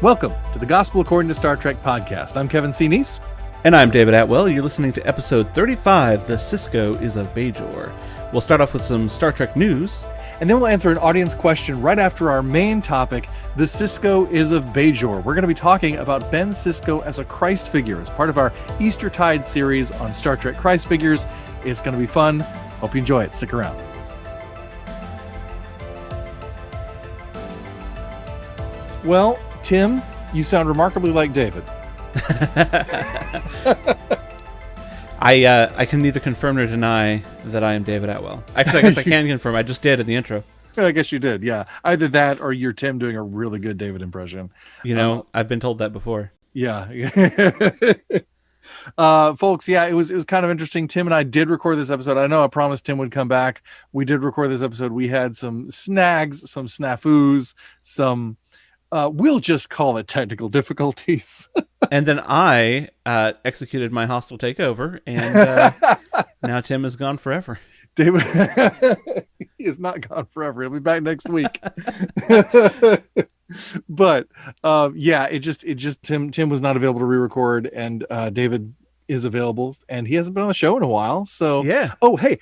Welcome to the Gospel According to Star Trek podcast. I'm Kevin C. Neese. And I'm David Atwell. You're listening to episode 35, The Sisko is of Bajor. We'll start off with some Star Trek news. And then we'll answer an audience question right after our main topic, The Sisko is of Bajor. We're going to be talking about Ben Sisko as a Christ figure as part of our Eastertide series on Star Trek Christ figures. It's going to be fun. Hope you enjoy it. Stick around. Well, Tim, you sound remarkably like David. I can neither confirm nor deny that I am David Atwell. Actually, I guess I can confirm. I just did in the intro. I guess you did, yeah. Either that or you're Tim doing a really good David impression. You know, I've been told that before. Yeah. Folks, yeah, it was kind of interesting. Tim and I did record this episode. I know I promised Tim would come back. We did record this episode. We had some snags, some snafus, some... we'll just call it technical difficulties. And then I executed my hostile takeover, and now Tim is gone forever. David, he is not gone forever. He'll be back next week. But yeah, it just Tim was not available to re-record, and David is available, and he hasn't been on the show in a while. So yeah. Oh, hey,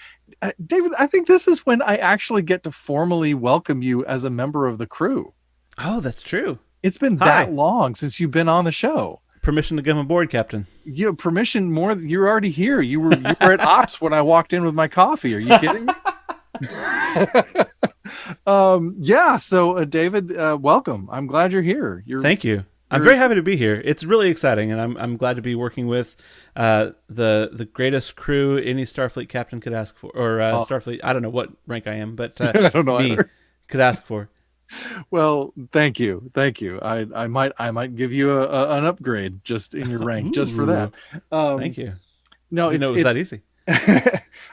David, I think this is when I actually get to formally welcome you as a member of the crew. Oh, that's true. It's been that long since you've been on the show. Permission to come aboard, Captain. You have permission more. You're already here. You were at Ops when I walked in with my coffee. Are you kidding me? Yeah. So, David, welcome. I'm glad you're here. Thank you. I'm very happy to be here. It's really exciting, and I'm glad to be working with the greatest crew any Starfleet captain could ask for, or Starfleet. I don't know what rank I am, but I don't know me either. Could ask for. Well, thank you. I might give you an upgrade just in your rank, just for that. Thank you. No, it was that easy.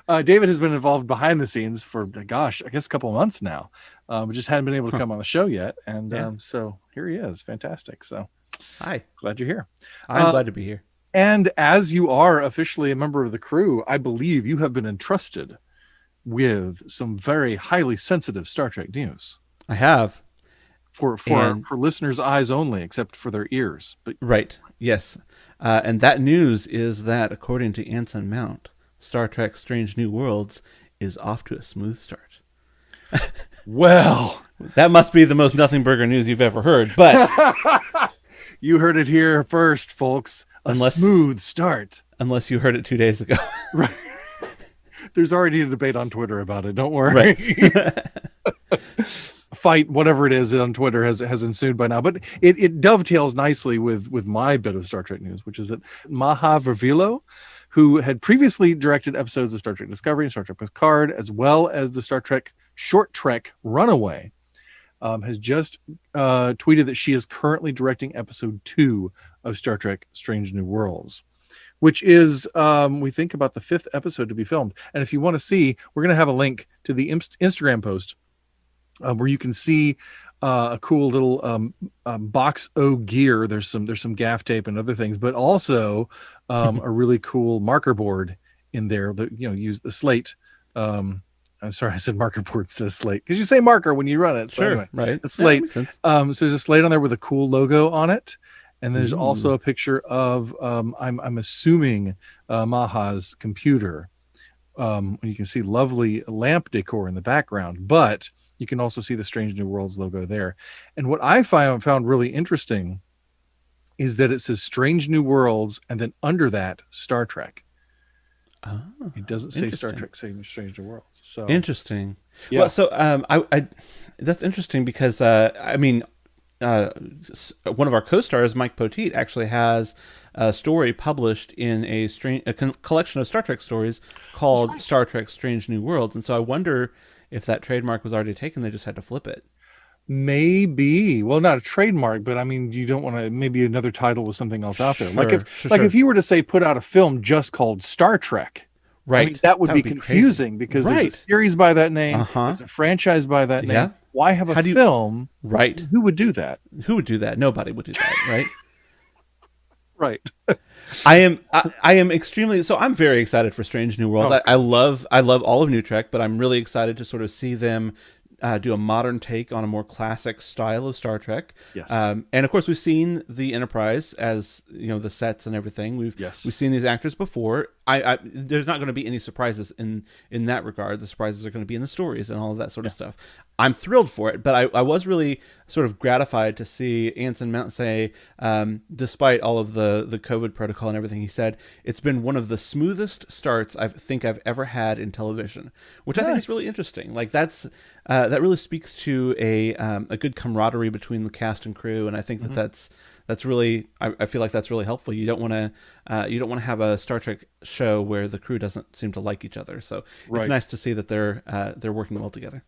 David has been involved behind the scenes for, gosh, I guess a couple of months now. We just hadn't been able to come on the show yet, and so here he is. Fantastic. So, hi, glad you're here. I'm glad to be here. And as you are officially a member of the crew, I believe you have been entrusted with some very highly sensitive Star Trek news. I have. For listeners' eyes only, except for their ears. But right, yes. And that news is that, according to Anson Mount, Star Trek Strange New Worlds is off to a smooth start. Well, that must be the most nothing burger news you've ever heard, but... You heard it here first, folks. Smooth start. Unless you heard it 2 days ago. Right. There's already a debate on Twitter about it. Don't worry. Right. Fight, whatever it is on Twitter has ensued by now, but it dovetails nicely with my bit of Star Trek news, which is that Maha Vervilo, who had previously directed episodes of Star Trek Discovery and Star Trek Picard, as well as the Star Trek short trek Runaway, has just tweeted that she is currently directing episode 2 of Star Trek Strange New Worlds, which is, we think, about the 5th episode to be filmed. And if you want to see, we're going to have a link to the Instagram post where you can see a cool little box O gear. There's some gaff tape and other things, but also a really cool marker board in there that, use the slate. I'm sorry, I said marker board instead of slate, because you say marker when you run it. So sure, anyway, right. A slate. Yeah, so there's a slate on there with a cool logo on it. And there's also a picture of, I'm assuming, Maha's computer. You can see lovely lamp decor in the background, but you can also see the Strange New Worlds logo there. And what I found really interesting is that it says Strange New Worlds, and then under that, Star Trek. Oh, it doesn't say Star Trek, saying Strange New Worlds. So interesting. Yeah. Well, so I that's interesting because one of our co-stars, Mike Poteet, actually has a story published in a collection of Star Trek stories called Star Trek Strange New Worlds. And so I wonder if that trademark was already taken, they just had to flip it. Maybe. Well, not a trademark, but I mean, you don't want to, maybe another title with something else out there. If you were to say, put out a film just called Star Trek, right? I mean, that would be confusing because there's a series by that name, there's a franchise by that name. Yeah. Why have a film? Right. Who would do that? Nobody would do that, right? Right. I am extremely, so I'm very excited for Strange New Worlds. I love all of New Trek, but I'm really excited to sort of see them do a modern take on a more classic style of Star Trek. Yes. And of course, we've seen the Enterprise as the sets and everything. We've seen these actors before. There's not going to be any surprises in that regard. The surprises are going to be in the stories and all of that sort of stuff. I'm thrilled for it, but I was really sort of gratified to see Anson Mount say, despite all of the COVID protocol and everything, he said, it's been one of the smoothest starts I think I've ever had in television, which I think is really interesting. Like that really speaks to a good camaraderie between the cast and crew, and I think that's really, I feel like that's really helpful. You don't want to have a Star Trek show where the crew doesn't seem to like each other. So it's nice to see that they're working well together.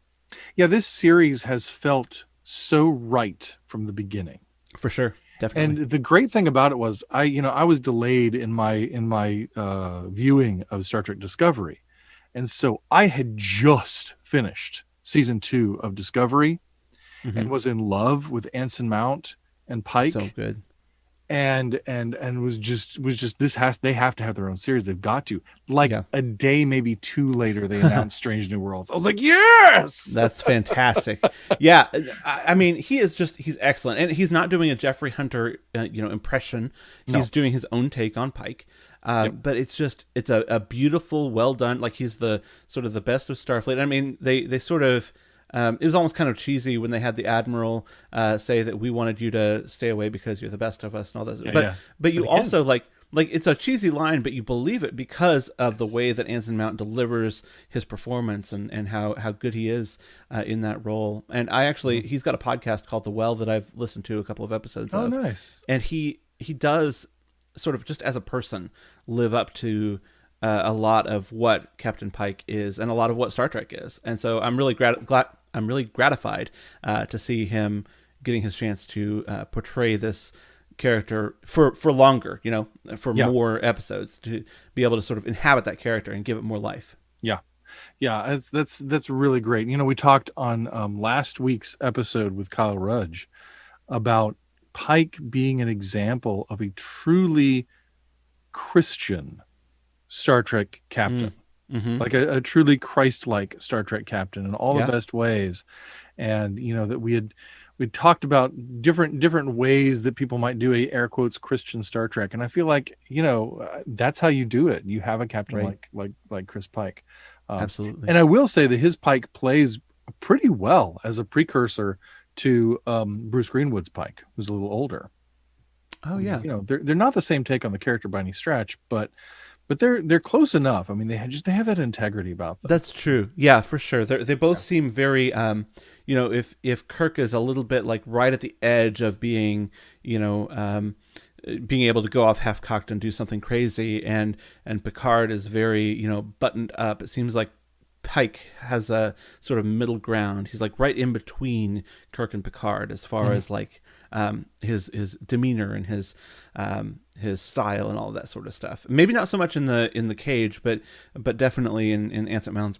Yeah, this series has felt so right from the beginning. For sure, definitely. And the great thing about it was I was delayed in my viewing of Star Trek Discovery, and so I had just finished season 2 of Discovery, and was in love with Anson Mount and Pike. So good. And was just they have to have their own series. They've got to. A day, maybe 2 later, they announced Strange New Worlds. I was like, yes, that's fantastic. Yeah, I mean, he's excellent, and he's not doing a Jeffrey Hunter impression. He's doing his own take on Pike. But it's a beautiful, well done. Like, he's the sort of the best of Starfleet. I mean, they sort of. It was almost kind of cheesy when they had the Admiral say that we wanted you to stay away because you're the best of us and all that. But you also like it's a cheesy line, but you believe it because of the way that Anson Mount delivers his performance and how good he is in that role. And he's got a podcast called The Well that I've listened to a couple of episodes of. Oh, nice. And he does sort of, just as a person, live up to a lot of what Captain Pike is and a lot of what Star Trek is. And so I'm really gratified to see him getting his chance to portray this character for longer, more episodes, to be able to sort of inhabit that character and give it more life. Yeah, that's really great. We talked on last week's episode with Kyle Rudge about Pike being an example of a truly Christian Star Trek captain. Like a truly Christ-like Star Trek captain in all the best ways. And that we'd talked about different ways that people might do a air quotes Christian Star Trek, and I feel like that's how you do it. You have a captain like Chris Pike. Absolutely. And I will say that his Pike plays pretty well as a precursor to Bruce Greenwood's Pike, who's a little older. Oh yeah. They're not the same take on the character by any stretch, but they're close enough. I mean, they have that integrity about them. That's true. Yeah, for sure. They both seem very, if Kirk is a little bit like right at the edge of being, being able to go off half cocked and do something crazy, and Picard is very, buttoned up. It seems like Pike has a sort of middle ground. He's like right in between Kirk and Picard as far as like his demeanor and his style and all of that sort of stuff. Maybe not so much in the cage, but definitely in Anson Mount's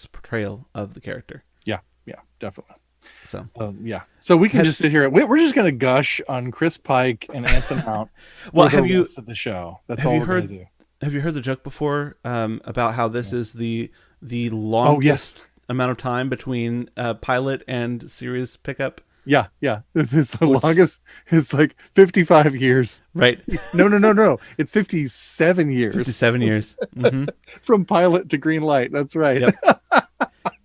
portrayal of the character. Yeah, definitely. So so we can just sit here. We're just going to gush on Chris Pike and Anson Mount. Well, have you of the show? That's all we're going to do. Have you heard the joke before about how this is the longest amount of time between pilot and series pickup? Yeah. It's the longest. It's like 55 years. Right. No. It's 57 years. 57 years. Mm-hmm. From pilot to green light. That's right. Yep.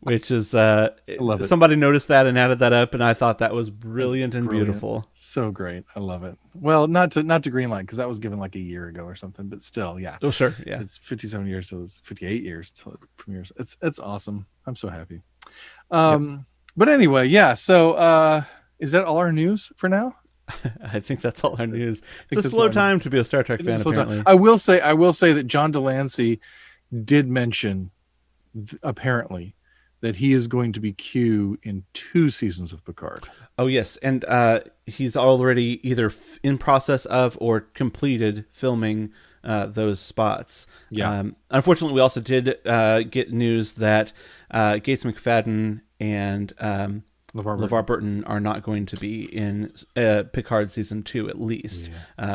Which is, somebody noticed that and added that up, and I thought that was brilliant and beautiful. So great. I love it. Well, not to green light, because that was given like a year ago or something, but still, yeah. Oh, sure. Yeah. It's 57 years till it's 58 years till it premieres. It's awesome. I'm so happy. But anyway, yeah. So is that all our news for now? I think that's all our news. It's a slow time to be a Star Trek fan, apparently. I will say that John Delancey did mention, apparently, that he is going to be Q in 2 seasons of Picard. Oh, yes. And he's already either in process of or completed filming those spots. Yeah. Unfortunately, we also did get news that Gates McFadden and LeVar Burton are not going to be in Picard season 2 at least.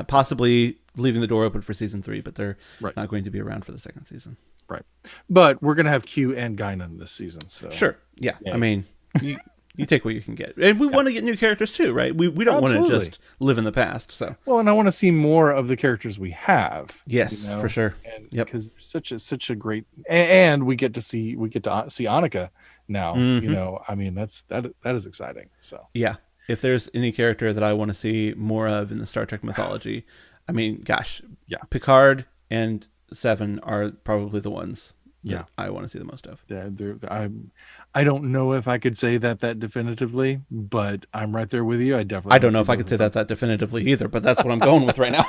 Possibly leaving the door open for season 3, but they're not going to be around for the second season. Right. But we're going to have Q and Guinan this season. So sure. Yeah. I mean, you take what you can get. And we want to get new characters too, right? We don't want to just live in the past. So well, and I want to see more of the characters we have. Yes, for sure. Because such a great, and we get to see Annika now. I mean that is exciting. So yeah, if there's any character that I want to see more of in the Star Trek mythology, I mean, gosh, Picard and Seven are probably the ones that I want to see the most of. I don't know if I could say that definitively, but I'm right there with you. I don't know if I could say that definitively either, but that's what I'm going with right now.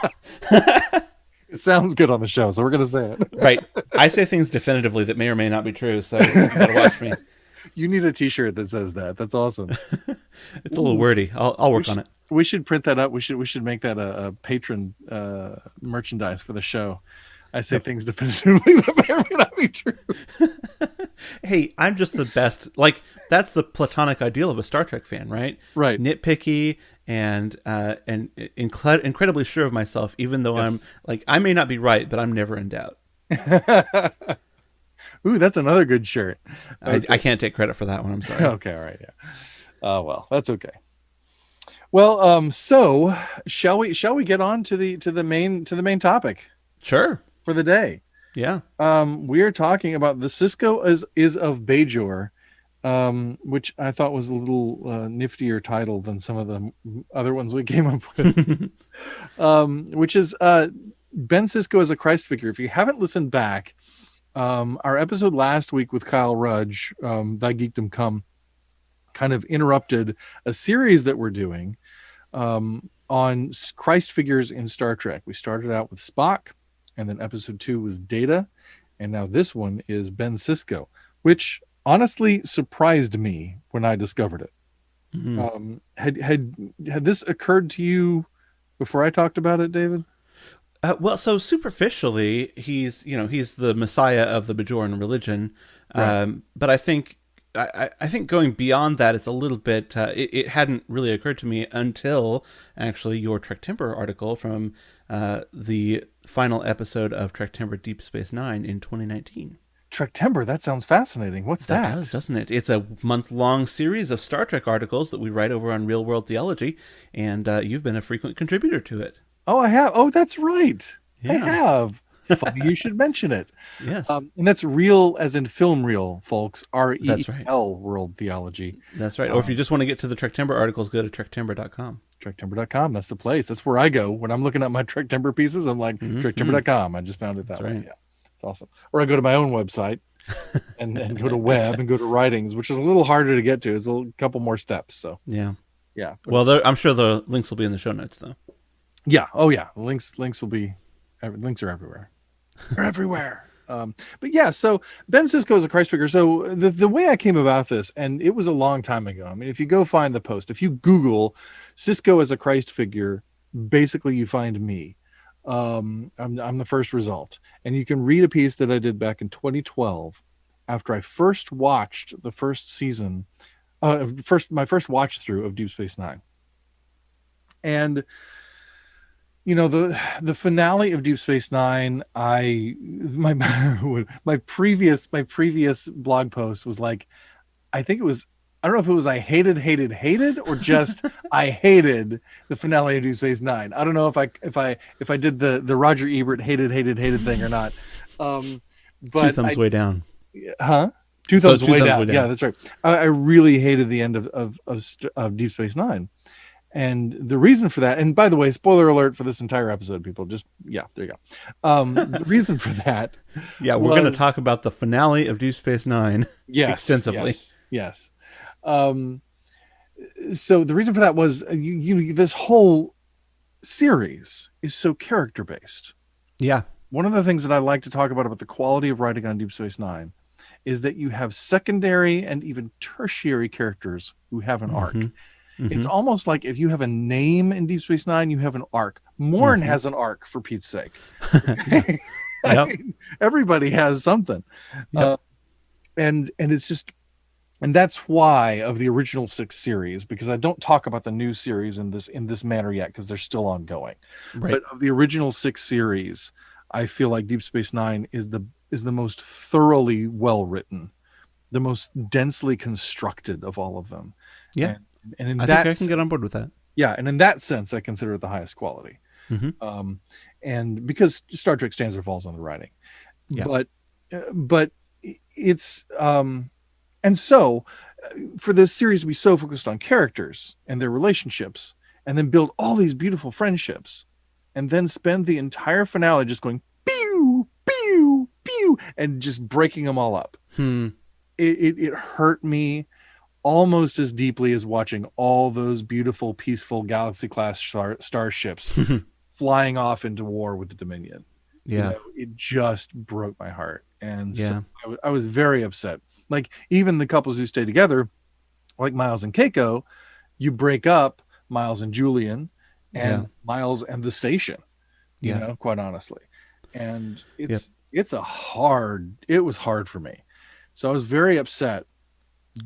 It sounds good on the show, so we're going to say it. Right. I say things definitively that may or may not be true, so you gotta watch me. You need a t-shirt that says that. That's awesome. It's a little wordy. I'll work on it. We should print that up. We should make that a patron merchandise for the show. I say things definitively that may or may not be true. Hey, I'm just the best. Like, that's the platonic ideal of a Star Trek fan, right? Right. Nitpicky and incredibly sure of myself, even though I'm like, I may not be right, but I'm never in doubt. Ooh, that's another good shirt. Okay. I can't take credit for that one. I'm sorry. Okay, all right, yeah. Well, that's okay. Well, so shall we get on to the main topic? Sure. For the day. Yeah. We are talking about the Sisko is of Bajor, which I thought was a little niftier title than some of the other ones we came up with. Which is Ben Sisko as a Christ figure. If you haven't listened back, our episode last week with Kyle Rudge, Thy Geekdom Come, kind of interrupted a series that we're doing on Christ figures in Star Trek. We started out with Spock, and then episode 2 was Data, and now this one is Ben Sisko, which honestly surprised me when I discovered it. Mm-hmm. Had this occurred to you before I talked about it, David? Well, so superficially, he's the Messiah of the Bajoran religion, right. But I think going beyond that is a little bit. It hadn't really occurred to me until actually your Trektember article from the final episode of Trektember Deep Space Nine in 2019. Trektember, that sounds fascinating. What's that? Does, doesn't it? It's a month-long series of Star Trek articles that we write over on Real World Theology, and you've been a frequent contributor to it. Oh, I have. Oh, that's right. Yeah. I have. Funny you should mention it. Yes. And that's real as in film reel, folks. That's right. REL World Theology. That's right. Or if you just want to get to the Trektember articles, go to trektember.com. Trektember.com. That's the place. That's where I go. When I'm looking at my Trektember pieces, I'm like, Trektember.com. I just found it that way. Right. Yeah. It's awesome. Or I go to my own website and go to web and go to writings, which is a little harder to get to. It's a couple more steps. So yeah. Well, I'm sure the links will be in the show notes, though. Yeah. Oh, yeah. Links will be. Links are everywhere. They're everywhere. But yeah. So Ben Sisko is a Christ figure. So the way I came about this, and it was a long time ago. I mean, if you go find the post, if you Google Sisko as a Christ figure, basically you find me. I'm the first result, and you can read a piece that I did back in 2012 after I first watched the first season, my first watch through of Deep Space Nine, and the finale of Deep Space Nine. My previous blog post was like, I think it was. I don't know if it was I hated or just I hated the finale of Deep Space Nine. I don't know if I did the Roger Ebert hated thing or not. But two thumbs way down. Huh? Two thumbs way down. Yeah, that's right. I really hated the end of Deep Space Nine. And the reason for that, and by the way, spoiler alert for this entire episode, people, there you go. The reason for that. Yeah, we're going to talk about the finale of Deep Space Nine extensively. Yes. So the reason for that was this whole series is so character based. Yeah. One of the things that I like to talk about the quality of writing on Deep Space Nine is that you have secondary and even tertiary characters who have an arc. Mm-hmm. It's almost like if you have a name in Deep Space Nine, you have an arc. Morn has an arc, for Pete's sake. I mean, everybody has something. Yep. And it's just, and that's why of the original 6 series, because I don't talk about the new series in this manner yet because they're still ongoing. Right. But of the original 6 series, I feel like Deep Space Nine is the most thoroughly well written, the most densely constructed of all of them, Yeah. and and in I think that I can get on sense, board with that. yeah, and in that sense, I consider it the highest quality. Mm-hmm. Um, and because Star Trek stands or falls on the writing, Yeah. but it's and so for this series to be so focused on characters and their relationships, and then build all these beautiful friendships, and then spend the entire finale just going pew pew pew and just breaking them all up. Hmm. It hurt me almost as deeply as watching all those beautiful, peaceful Galaxy class starships flying off into war with the Dominion. Yeah. It just broke my heart. And so Yeah. I was very upset. Like, even the couples who stay together, like Miles and Keiko, you break up Miles and Julian Yeah. and Miles and the station, Yeah. quite honestly. And Yep. it was hard for me. So I was very upset.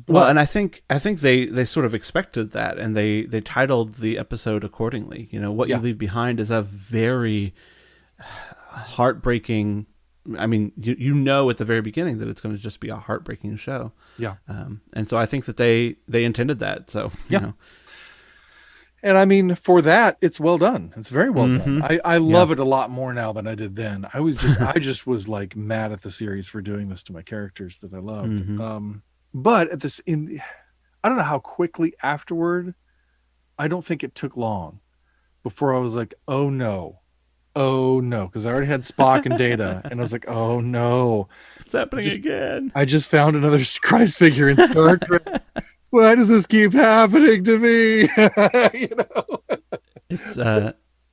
Well, But and I think they sort of expected that, and they titled the episode accordingly. What you yeah, leave behind is a very heartbreaking. I mean, at the very beginning that it's going to just be a heartbreaking show. yeah, And so I think that they intended that. So yeah. And I mean, for that, it's well done. It's very well done. Mm-hmm. I Yeah. love it a lot more now than I did then. I just was like mad at the series for doing this to my characters that I loved. Mm-hmm. But I don't know how quickly afterward, I don't think it took long before I was like, oh no, because I already had Spock and Data, and I was like, oh no, It's happening just again. I just found another Christ figure in Star Trek. Why does this keep happening to me? you know. It's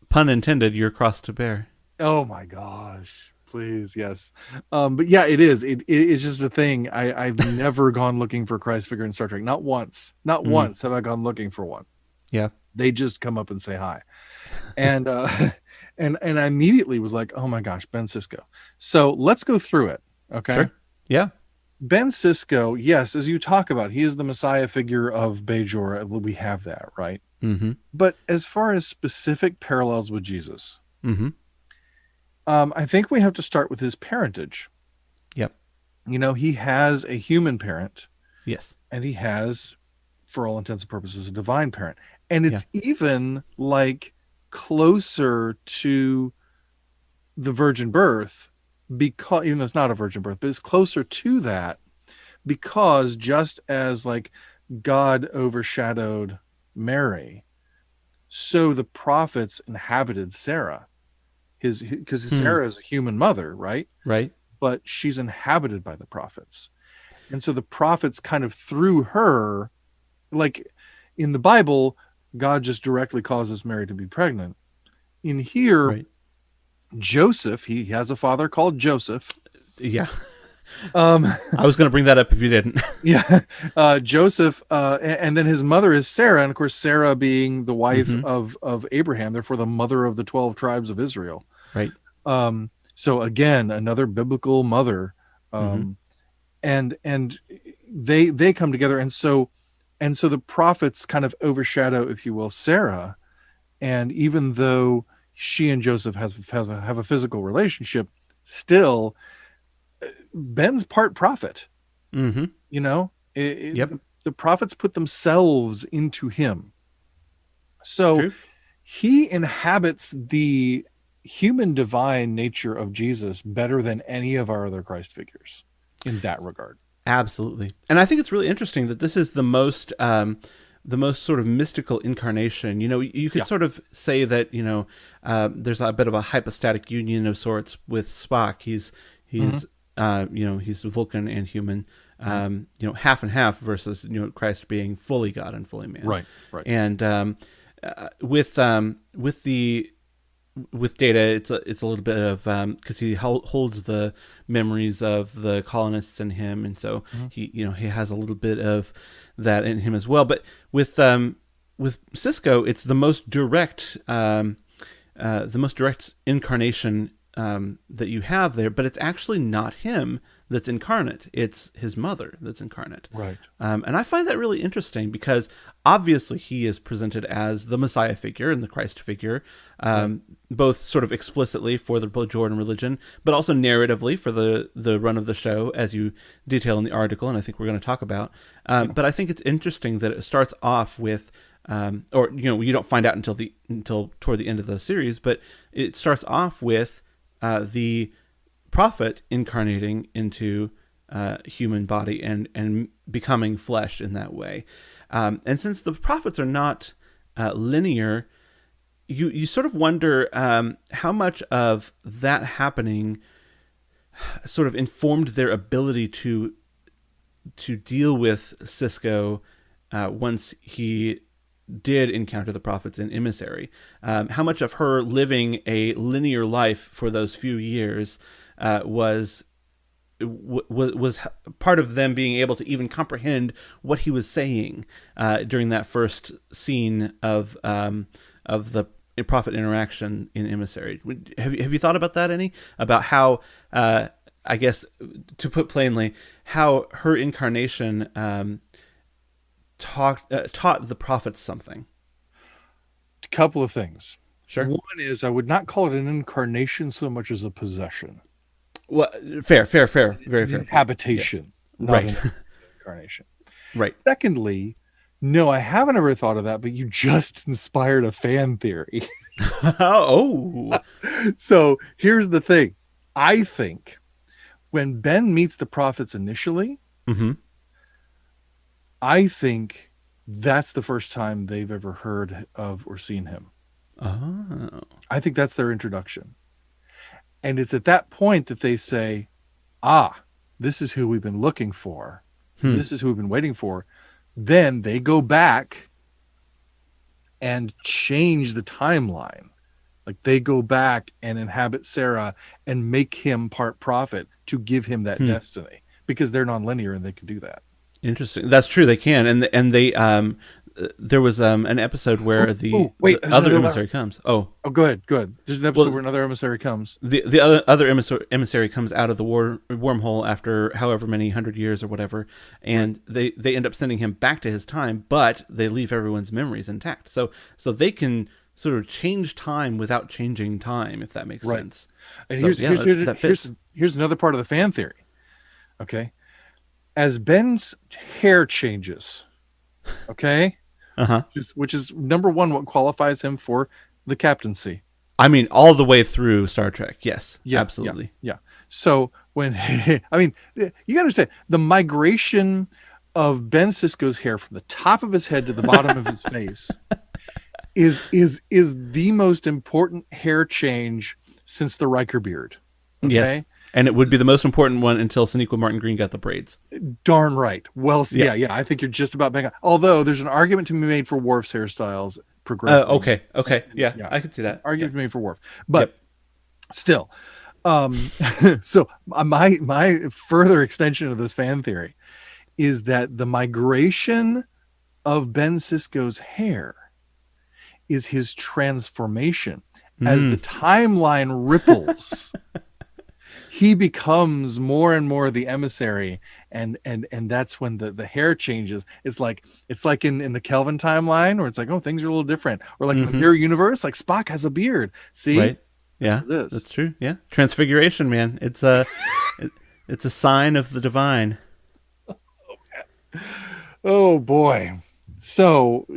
pun intended. Your cross to bear. Oh my gosh. Please, yes. But yeah, it is. It's just a thing. I've never gone looking for a Christ figure in Star Trek. Not once. Not Mm. once have I gone looking for one. Yeah. They just come up and say hi. And and I immediately was like, oh my gosh, Ben Sisko. So let's go through it. Okay. Sure. Yeah. Ben Sisko, yes, as you talk about, he is the Messiah figure of Bajor. We have that, right? Mm-hmm. But as far as specific parallels with Jesus, Mm-hmm. I think we have to start with his parentage. Yep. He has a human parent, Yes. and he has, for all intents and purposes, a divine parent. And Yeah. it's even like closer to the virgin birth, because even though it's not a virgin birth, but it's closer to that, because just as like God overshadowed Mary, so the prophets inhabited Sarah. Because Hmm. Sarah is a human mother, right? Right. But she's inhabited by the prophets. And so the prophets kind of through her, like in the Bible, God just directly causes Mary to be pregnant. In here, Right. Joseph, he has a father called Joseph. Yeah. Um, I was going to bring that up if you didn't. yeah, Joseph, and then his mother is Sarah, and of course Sarah being the wife Mm-hmm. of Abraham, therefore the mother of the 12 tribes of Israel. Right. So again, another biblical mother, Mm-hmm. and they come together, and so the prophets kind of overshadow, if you will, Sarah, and even though she and Joseph have a physical relationship, still Ben's part prophet. Mm-hmm. Yep. The prophets put themselves into him, so True. he inhabits the human divine nature of Jesus better than any of our other Christ figures in that regard. Absolutely. And I think it's really interesting that this is the most sort of mystical incarnation. You could Yeah. sort of say that there's a bit of a hypostatic union of sorts with Spock. He's Vulcan and human. Half and half versus Christ being fully God and fully man. Right. And with Data, it's a little bit of because he holds the memories of the colonists in him, and so he has a little bit of that in him as well. But with Sisko, it's the most direct incarnation that you have there, but it's actually not him that's incarnate. It's his mother that's incarnate. Right. And I find that really interesting because obviously he is presented as the Messiah figure and the Christ figure, both sort of explicitly for the Bajoran religion, but also narratively for the run of the show, as you detail in the article, and I think we're going to talk about. But I think it's interesting that it starts off with, or you don't find out until toward the end of the series, but it starts off with the prophet incarnating into human body and becoming flesh in that way. And since the prophets are not linear, you sort of wonder how much of that happening sort of informed their ability to deal with Sisko once he did encounter the prophets in Emissary. How much of her living a linear life for those few years was part of them being able to even comprehend what he was saying during that first scene of the prophet interaction in Emissary. Have you thought about that any? About how, I guess, to put plainly, how her incarnation taught the prophets something? A couple of things. Sure. One is I would not call it an incarnation so much as a possession. Well, fair, very fair. Habitation, yes. not Right. an incarnation. Right. Secondly, no, I haven't ever thought of that, but you just inspired a fan theory. Oh. So here's the thing. I think when Ben meets the prophets initially, Mm-hmm. I think that's the first time they've ever heard of or seen him. Oh. I think that's their introduction. And it's at that point that they say, this is who we've been looking for. This is who we've been waiting for. Then they go back and change the timeline. Like they go back and inhabit Sarah and make him part prophet to give him that destiny, because they're nonlinear and they can do that. Interesting. That's true. They can, and they there was an episode where the other emissary comes. Oh, good. There's an episode where another emissary comes. The other emissary comes out of the wormhole after however many 100 years or whatever, and they end up sending him back to his time, but they leave everyone's memories intact. So they can sort of change time without changing time, if that makes sense. And So, here's another part of the fan theory. Okay. As Ben's hair changes, okay, which is number one, what qualifies him for the captaincy. I mean, all the way through Star Trek, yes, absolutely, yeah. So when I mean, you gotta understand the migration of Ben Sisko's hair from the top of his head to the bottom of his face is the most important hair change since the Riker beard. Okay? Yes. And it would be the most important one until Sonequa Martin Green got the braids. Darn right. Well, yeah. I think you're just about bang on. Although there's an argument to be made for Worf's hairstyles progressing. Okay. Yeah, I could see that. Argument to be made for Worf. But still, so my further extension of this fan theory is that the migration of Ben Sisko's hair is his transformation. As the timeline ripples, he becomes more and more the emissary, and that's when the hair changes. It's like in the Kelvin timeline, where it's like, oh, things are a little different, or like in the Mirror universe, like Spock has a beard. See, right? Yeah, that's true. Yeah, transfiguration, man. It's a it's a sign of the divine. Oh boy. So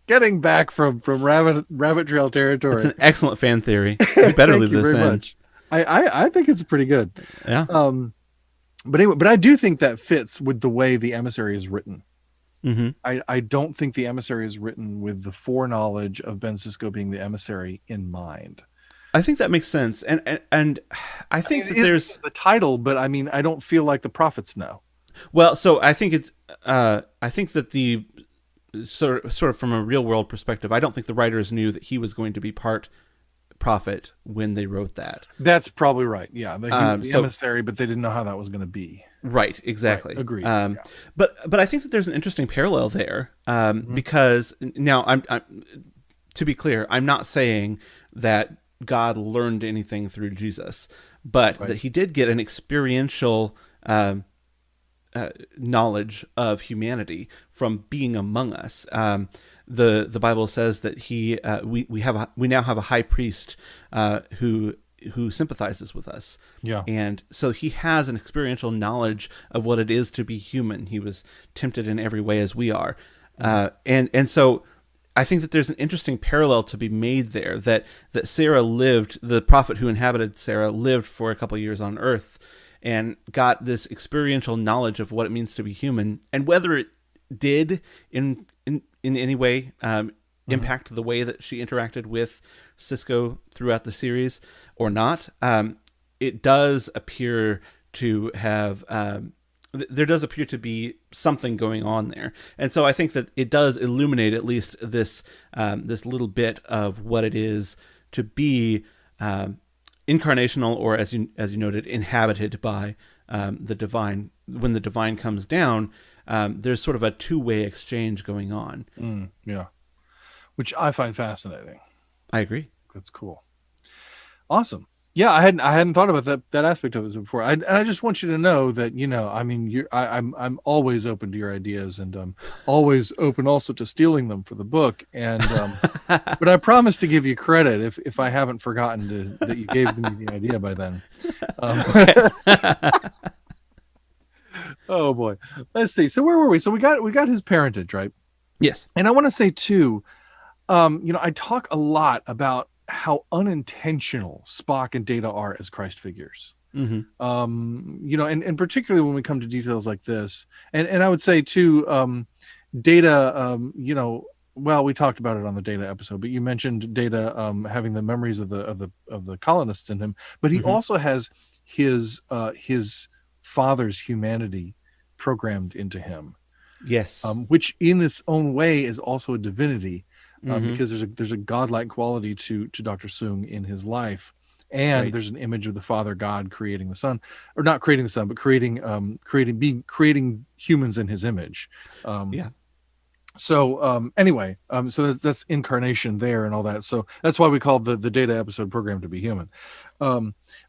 getting back from rabbit trail territory. It's an excellent fan theory. You better leave this in. Much. I think it's pretty good. Yeah. But anyway, but I do think that fits with the way the emissary is written. Mm-hmm. I don't think the emissary is written with the foreknowledge of Ben Sisko being the emissary in mind. I think that makes sense, and I think that there's the title, but I mean, I don't feel like the prophets know. Well, so I think it's I think that the sort of from a real world perspective, I don't think the writers knew that he was going to be part prophet when they wrote that. That's probably right. Yeah, the emissary, but they didn't know how that was going to be. Right, exactly. Right, agreed. But I think that there's an interesting parallel there because now I'm to be clear, I'm not saying that God learned anything through Jesus, but Right. that he did get an experiential knowledge of humanity from being among us. The Bible says that we now have a high priest who sympathizes with us. Yeah. And so he has an experiential knowledge of what it is to be human. He was tempted in every way as we are. And so I think that there's an interesting parallel to be made there, that Sarah lived, the prophet who inhabited Sarah lived for a couple of years on earth and got this experiential knowledge of what it means to be human, and whether it did in any way impact the way that she interacted with Sisko throughout the series or not. It does appear to have there does appear to be something going on there, and so I think that it does illuminate at least this this little bit of what it is to be incarnational, or as you noted, inhabited by the divine. When the divine comes down, there's sort of a two-way exchange going on. Yeah, which I find fascinating. I agree. That's cool. Awesome. Yeah, I hadn't thought about that aspect of it before. I just want you to know that, I mean, I'm always open to your ideas, and always open also to stealing them for the book. And but I promise to give you credit if I haven't forgotten that you gave me the idea by then. Oh boy, let's see. So where were we? So we got his parentage, right? Yes. And I want to say too, I talk a lot about how unintentional Spock and Data are as Christ figures. And particularly when we come to details like this, and I would say too, Data, well, we talked about it on the Data episode, but you mentioned Data having the memories of the colonists in him, but he also has his father's humanity programmed into him. Yes. Which in its own way is also a divinity. Because there's a godlike quality to Dr. Soong in his life, and there's an image of the Father God creating the Son, or not creating the Son, but creating humans in His image. So anyway, so that's incarnation there and all that. So that's why we called the Data episode Program to Be Human.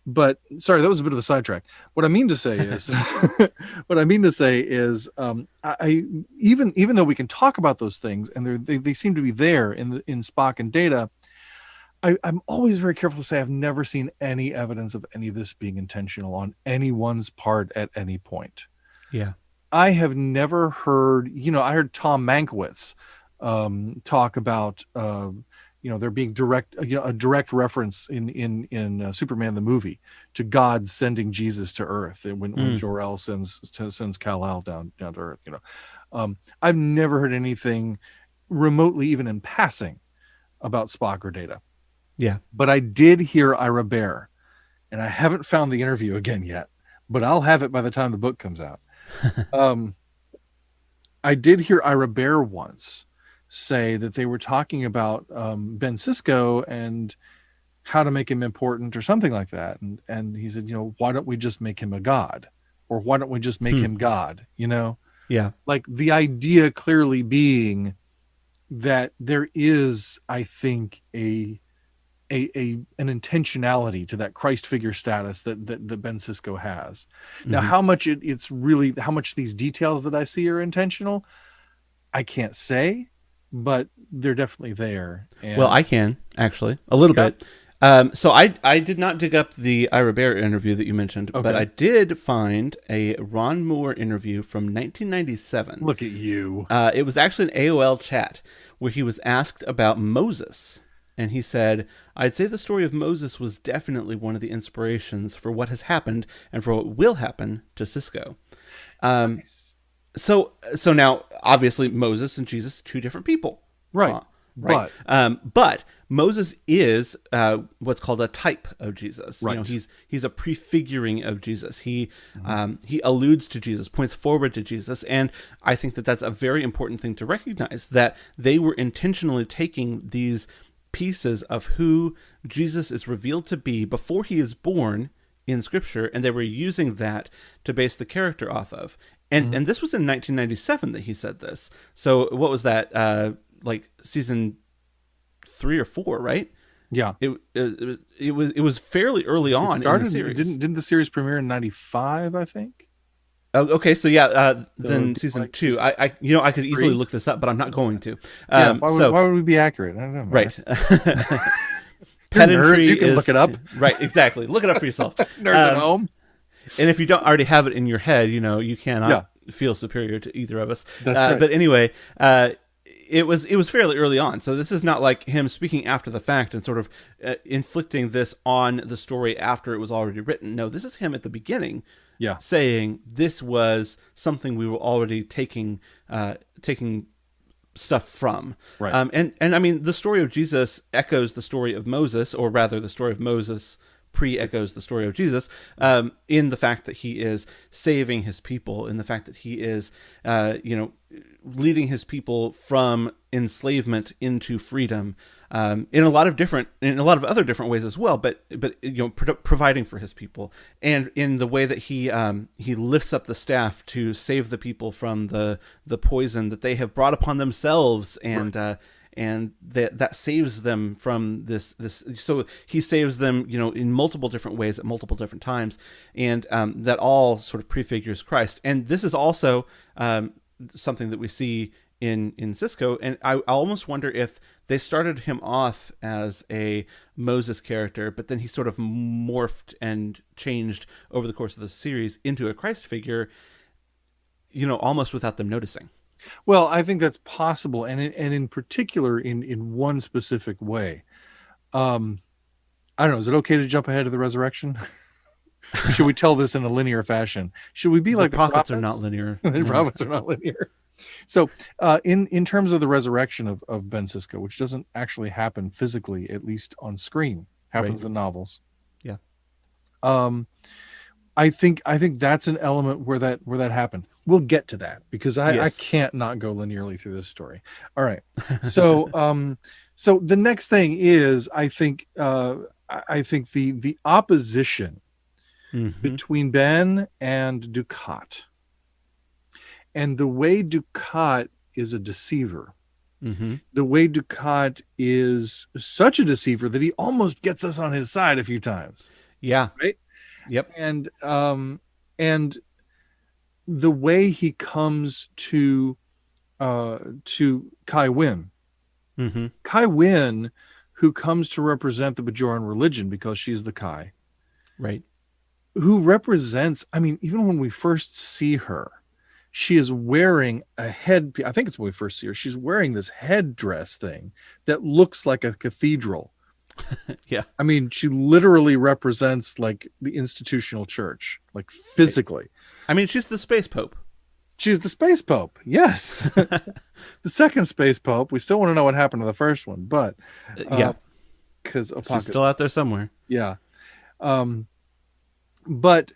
But sorry, that was a bit of a sidetrack. What I mean to say is, I even though we can talk about those things and they seem to be there in Spock and Data, I'm always very careful to say I've never seen any evidence of any of this being intentional on anyone's part at any point. Yeah. I have never heard, I heard Tom Mankiewicz talk about, there being a direct reference in Superman the movie to God sending Jesus to Earth, and when Jor-El sends Kal-El down to Earth. I've never heard anything remotely, even in passing, about Spock or Data. Yeah, but I did hear Ira Behr, and I haven't found the interview again yet, but I'll have it by the time the book comes out. I did hear Ira Behr once say that they were talking about Ben Sisko and how to make him important or something like that, and he said, why don't we just make him a god, or why don't we just make him God? Yeah, like the idea clearly being that there is, I think, an intentionality to that Christ figure status that Ben Sisko has. Now, how much how much these details that I see are intentional, I can't say, but they're definitely there. And well, I can actually a little bit. So I did not dig up the Ira Behr interview that you mentioned, but I did find a Ron Moore interview from 1997. Look at you. It was actually an AOL chat where he was asked about Moses. And he said, I'd say the story of Moses was definitely one of the inspirations for what has happened and for what will happen to Sisko. Nice. So now, obviously, Moses and Jesus, two different people. Right. Right. But Moses is what's called a type of Jesus. Right. He's a prefiguring of Jesus. He alludes to Jesus, points forward to Jesus, and I think that that's a very important thing to recognize, that they were intentionally taking these pieces of who Jesus is revealed to be before he is born in Scripture, and they were using that to base the character off of. And this was in 1997 that he said this. So what was that? Like season 3 or 4, right? Yeah. It was fairly early It on in the started, series. didn't the series premiere in 95, I think? Oh, okay, so yeah, So it'd then be season like 2. season I could easily 3. look this up, but I'm not going to. Yeah, So why would we be accurate? I don't know, man. right, You're nerds, you pedantry can look is it up. right. Exactly, look it up for yourself. Nerds at Um, home. and if you don't already have it in your head, you Yeah, cannot feel superior to either of us. that's right. But anyway, it was fairly early on, so this is not like him speaking after the fact and sort of inflicting this on the story after it was already written. No, this is him at the beginning, Yeah. saying this was something we were already taking stuff from. Right. And I mean, the story of Jesus echoes the story of Moses, or rather, the story of Moses pre-echoes the story of Jesus, in the fact that he is saving his people, in the fact that he is, leading his people from enslavement into freedom, in a lot of other different ways as well. But providing for his people, and in the way that he lifts up the staff to save the people from the poison that they have brought upon themselves, and Right. And that saves them from this. So he saves them, in multiple different ways at multiple different times, and that all sort of prefigures Christ. And this is also something that we see in Sisko, and I almost wonder if they started him off as a Moses character, but then he sort of morphed and changed over the course of the series into a Christ figure, almost without them noticing. Well, I think that's possible, and in particular in one specific way. Um, I don't know. Is it okay to jump ahead of the resurrection? Should we tell this in a linear fashion? Should we be The like the prophets prophets? are not linear. The No. prophets are not linear. So, in terms of the resurrection of Ben Sisko, which doesn't actually happen physically, at least on screen, happens Right. in novels. Yeah. I think that's an element where that happened. We'll get to that because I Yes. can't not go linearly through this story. All right. So so the next thing is I think the opposition Mm-hmm. between Ben and Dukat, and the way Dukat is a deceiver. Mm-hmm. The way Dukat is such a deceiver that he almost gets us on his side a few times. Yeah. Right. Yep. And the way he comes to Kai Wynn. Mm-hmm. Kai Wynn, who comes to represent the Bajoran religion because she's the Kai, Right. who represents, I mean, even when we first see her, she is wearing a head, I think it's when we first see her, she's wearing this headdress thing that looks like a cathedral. Yeah. I mean, she literally represents like the institutional church, like physically. I mean, she's the space pope. She's the space pope. Yes. The second space pope. We still want to know what happened to the first one, but Yeah. because She's still out there somewhere. yeah. But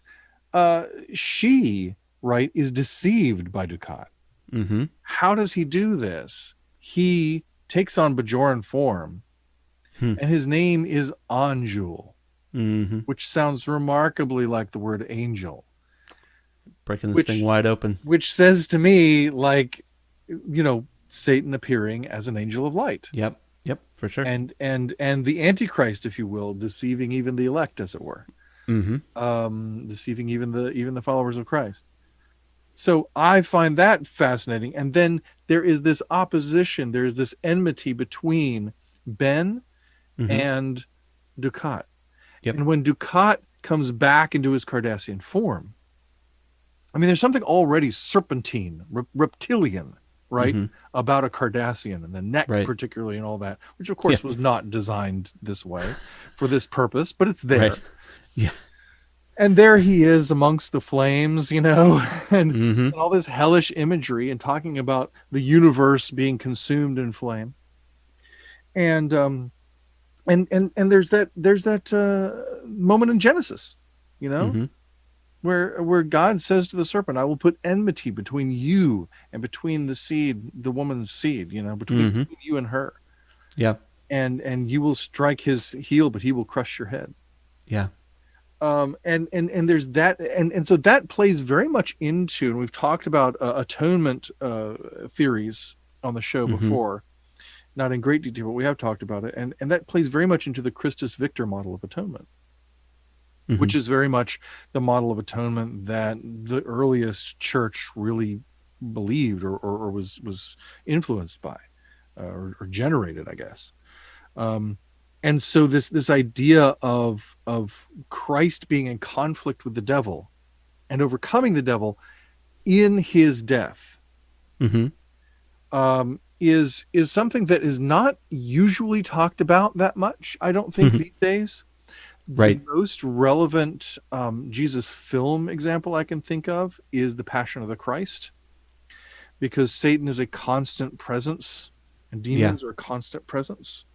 she, right, is deceived by Dukat. Mm-hmm. How does he do this? He takes on Bajoran form, and his name is Anjul, Mm-hmm. which sounds remarkably like the word angel, Breaking this Which- thing wide open. which says to me like, Satan appearing as an angel of light, Yep. Yep. For sure. and the Antichrist, if you will, deceiving even the elect, as it were, Mm-hmm. deceiving even the followers of Christ. So I find that fascinating. And then there is this opposition, there is this enmity between Ben Mm-hmm. and Dukat. Yep. And when Dukat comes back into his Cardassian form, I mean, there's something already serpentine, reptilian, right, about a Cardassian and the neck, Right. particularly, and all that, which of course Yeah. was not designed this way for this purpose, but it's there. Right. Yeah. And there he is amongst the flames, and Mm-hmm. and all this hellish imagery, and talking about the universe being consumed in flame. And there's that moment in Genesis, Mm-hmm. where God says to the serpent, "I will put enmity between you and between the woman's seed, between you and her, Yeah. and you will strike his heel, but he will crush your head." Yeah. And there's that, and so that plays very much into, and we've talked about atonement theories on the show before, not in great detail, but we have talked about it, and that plays very much into the Christus Victor model of atonement, Mm-hmm. which is very much the model of atonement that the earliest church really believed or was influenced by, or generated, I guess. And so this idea of Christ being in conflict with the devil and overcoming the devil in his death, Mm-hmm. is something that is not usually talked about that much, I don't think, these days. The Right. most relevant Jesus film example I can think of is The Passion of the Christ, because Satan is a constant presence and Yeah. demons are a constant presence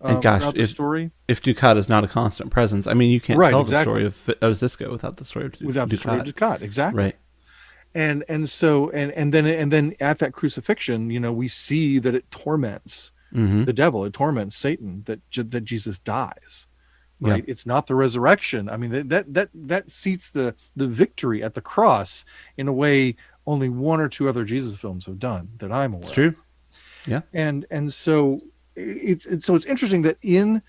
And gosh, throughout the story. if Dukat is not a constant presence, I mean, you can't Right, tell the exactly. story of Sisko without the story of Without the story of Dukat. Dukat, exactly. Right. And then at that crucifixion, we see that it torments Mm-hmm. the devil, it torments Satan, that Jesus dies. Yeah. Right? It's not the resurrection. I mean, that seats the victory at the cross in a way only one or two other Jesus films have done that I'm aware It's of. true. Yeah. And so it's interesting that in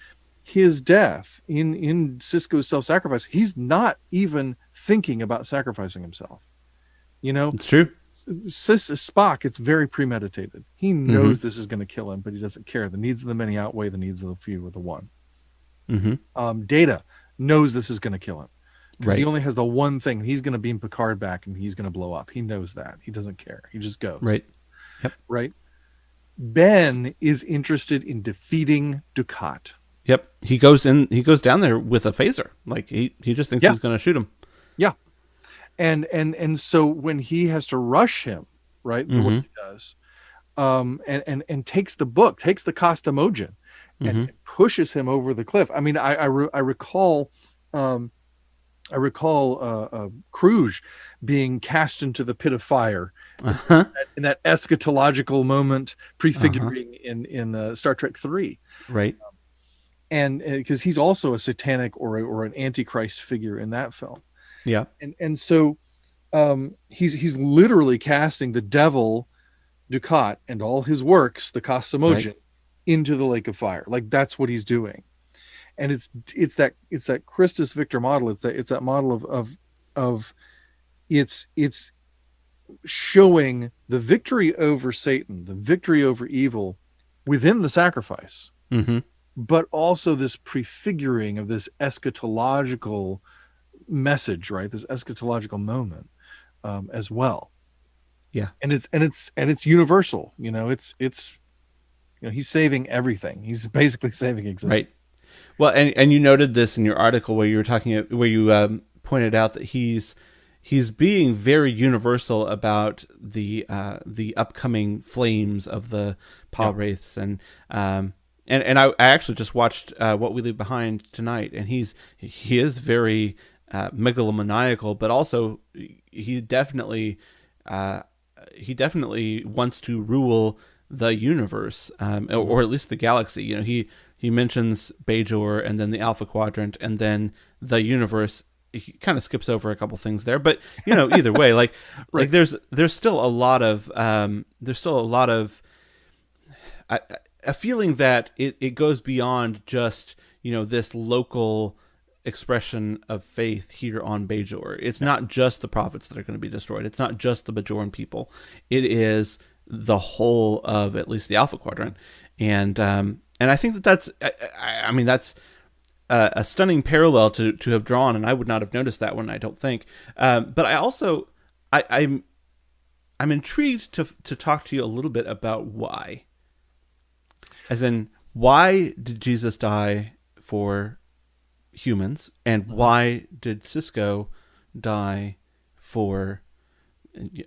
his death, in Sisko's self-sacrifice, he's not even thinking about sacrificing himself. It's true. Spock, it's very premeditated. He Mm-hmm. knows this is going to kill him, but he doesn't care. The needs of the many outweigh the needs of the few or the one. Mm-hmm. Data knows this is going to kill him because he Right. only has the one thing. He's going to beam Picard back and he's going to blow up. He knows that. He doesn't care. He just goes. Right. Yep. Right. Ben is interested in defeating Dukat. Yep. He goes down there with a phaser. Like he just thinks Yeah. he's going to shoot him. Yeah. And so when he has to rush him, right, the way he does, and takes the book, takes the Costamogen, and pushes him over the cliff. I mean, I recall Cruj being cast into the pit of fire in that eschatological moment, prefiguring in Star Trek 3. Right. And because he's also a satanic or an antichrist figure in that film. Yeah. And so he's literally casting the devil, Dukat, and all his works, the Costamogen, into the lake of fire. Like that's what he's doing. And it's that Christus Victor model. It's that model of it's showing the victory over Satan, the victory over evil within the sacrifice, but also this prefiguring of this eschatological message, right? This eschatological moment as well. Yeah. And it's universal. He's saving everything. He's basically saving existence. Right. Well, and you noted this in your article where you were talking, where you pointed out that he's being very universal about the upcoming flames of the Pa wraiths, and I actually just watched What We Leave Behind tonight, and he is very megalomaniacal, but also he definitely wants to rule the universe, or at least the galaxy. He mentions Bajor and then the Alpha Quadrant and then the universe. He kind of skips over a couple things there, but either way, like there's still a lot of a feeling that it goes beyond just this local expression of faith here on Bajor. It's not just the prophets that are going to be destroyed. It's not just the Bajoran people. It is the whole of at least the Alpha Quadrant, and I think that's a stunning parallel to have drawn, and I would not have noticed that one, I don't think. But I also I'm intrigued to talk to you a little bit about why. As in, why did Jesus die for humans, and why did Sisko die for,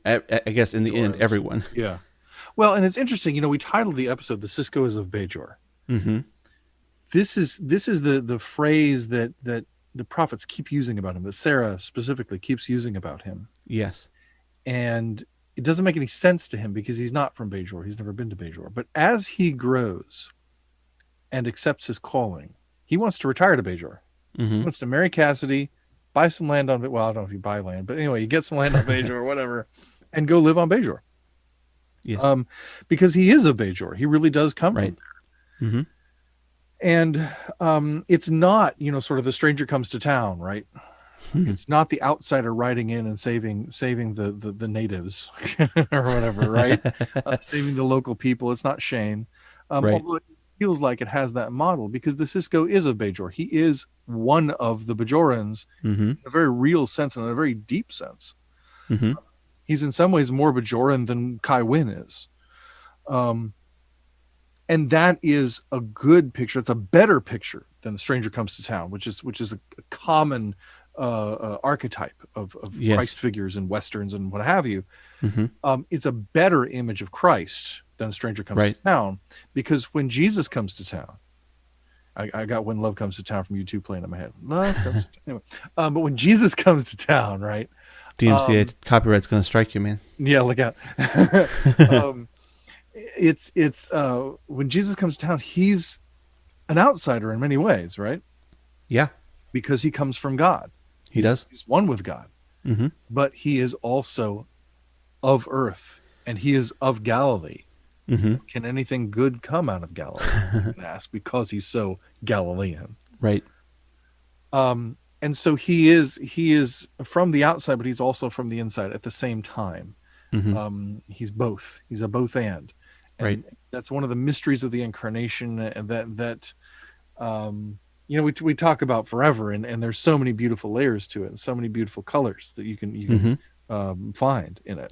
I guess in the end, everyone? Yeah. Well, and it's interesting, we titled the episode "The Sisko is of Bajor." Mm-hmm. This is the phrase that the prophets keep using about him, that Sarah specifically keeps using about him. Yes. And it doesn't make any sense to him because he's not from Bajor. He's never been to Bajor. But as he grows and accepts his calling, he wants to retire to Bajor. Mm-hmm. He wants to marry Cassidy, buy some land on it. Well, I don't know if you buy land, but anyway, you get some land on Bajor or whatever, and go live on Bajor. Yes. Because he is a Bajor. He really does come from there. Mm-hmm. And it's not, sort of the stranger comes to town, right? Hmm. It's not the outsider riding in and saving the natives or whatever, right? Saving the local people. It's not Shane. Right. Although it feels like it has that model because the Sisko is a Bajor. He is one of the Bajorans Mm-hmm. in a very real sense and in a very deep sense. Mm-hmm. He's in some ways more Bajoran than Kai Wynn is. Um, and that is a good picture. It's a better picture than the stranger comes to town, which is a common archetype of Yes. Christ figures in westerns and what have you. Mm-hmm. It's a better image of Christ than a stranger comes Right. to town, because when Jesus comes to town, I got When Love Comes to Town from U2 playing in my head. Love comes to anyway. But when Jesus comes to town, right? DMCA copyright's gonna strike you, man. Yeah, look out. um, it's when Jesus comes to town, he's an outsider in many ways, right? Yeah, Because he comes from God. he does. He's one with God, Mm-hmm. but he is also of earth, and he is of Galilee. Mm-hmm. Can anything good come out of Galilee? You can ask, because he's so Galilean. Right. And so he is from the outside, but he's also from the inside at the same time. Mm-hmm. He's both. He's a both and Right. that's one of the mysteries of the incarnation, and that we talk about forever, and there's so many beautiful layers to it, and so many beautiful colors that you can Mm-hmm. find in it.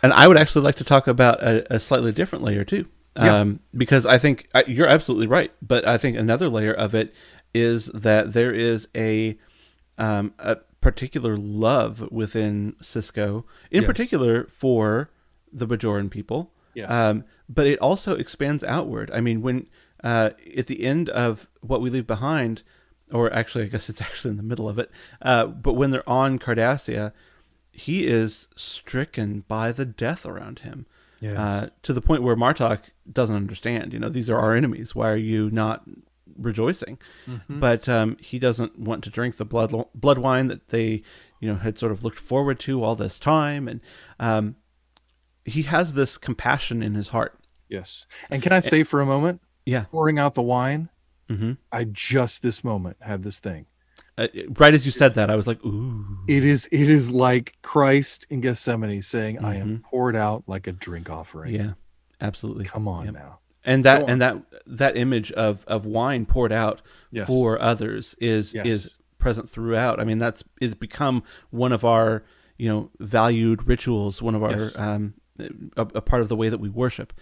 And I would actually like to talk about a slightly different layer too, because I think you're absolutely right. But I think another layer of it is that there is a particular love within Sisko, in particular for the Bajoran people. Yes. But it also expands outward. I mean, when at the end of What We Leave Behind, or actually, I guess it's actually in the middle of it, but when they're on Cardassia, he is stricken by the death around him, to the point where Martok doesn't understand. These are our enemies. Why are you not rejoicing? Mm-hmm. But he doesn't want to drink the blood wine that they, had sort of looked forward to all this time, and he has this compassion in his heart. Yes. And can I say for a moment, Yeah. pouring out the wine, Mm-hmm. I just this moment had this thing. Right as you said that, I was like, "Ooh!" It is like Christ in Gethsemane saying, "I am Mm-hmm. poured out like a drink offering." Yeah, absolutely. Come on Yep. now. And Go on. that image of wine poured out Yes. for others is present throughout. I mean, it's become one of our valued rituals, one of our Yes. A part of the way that we worship.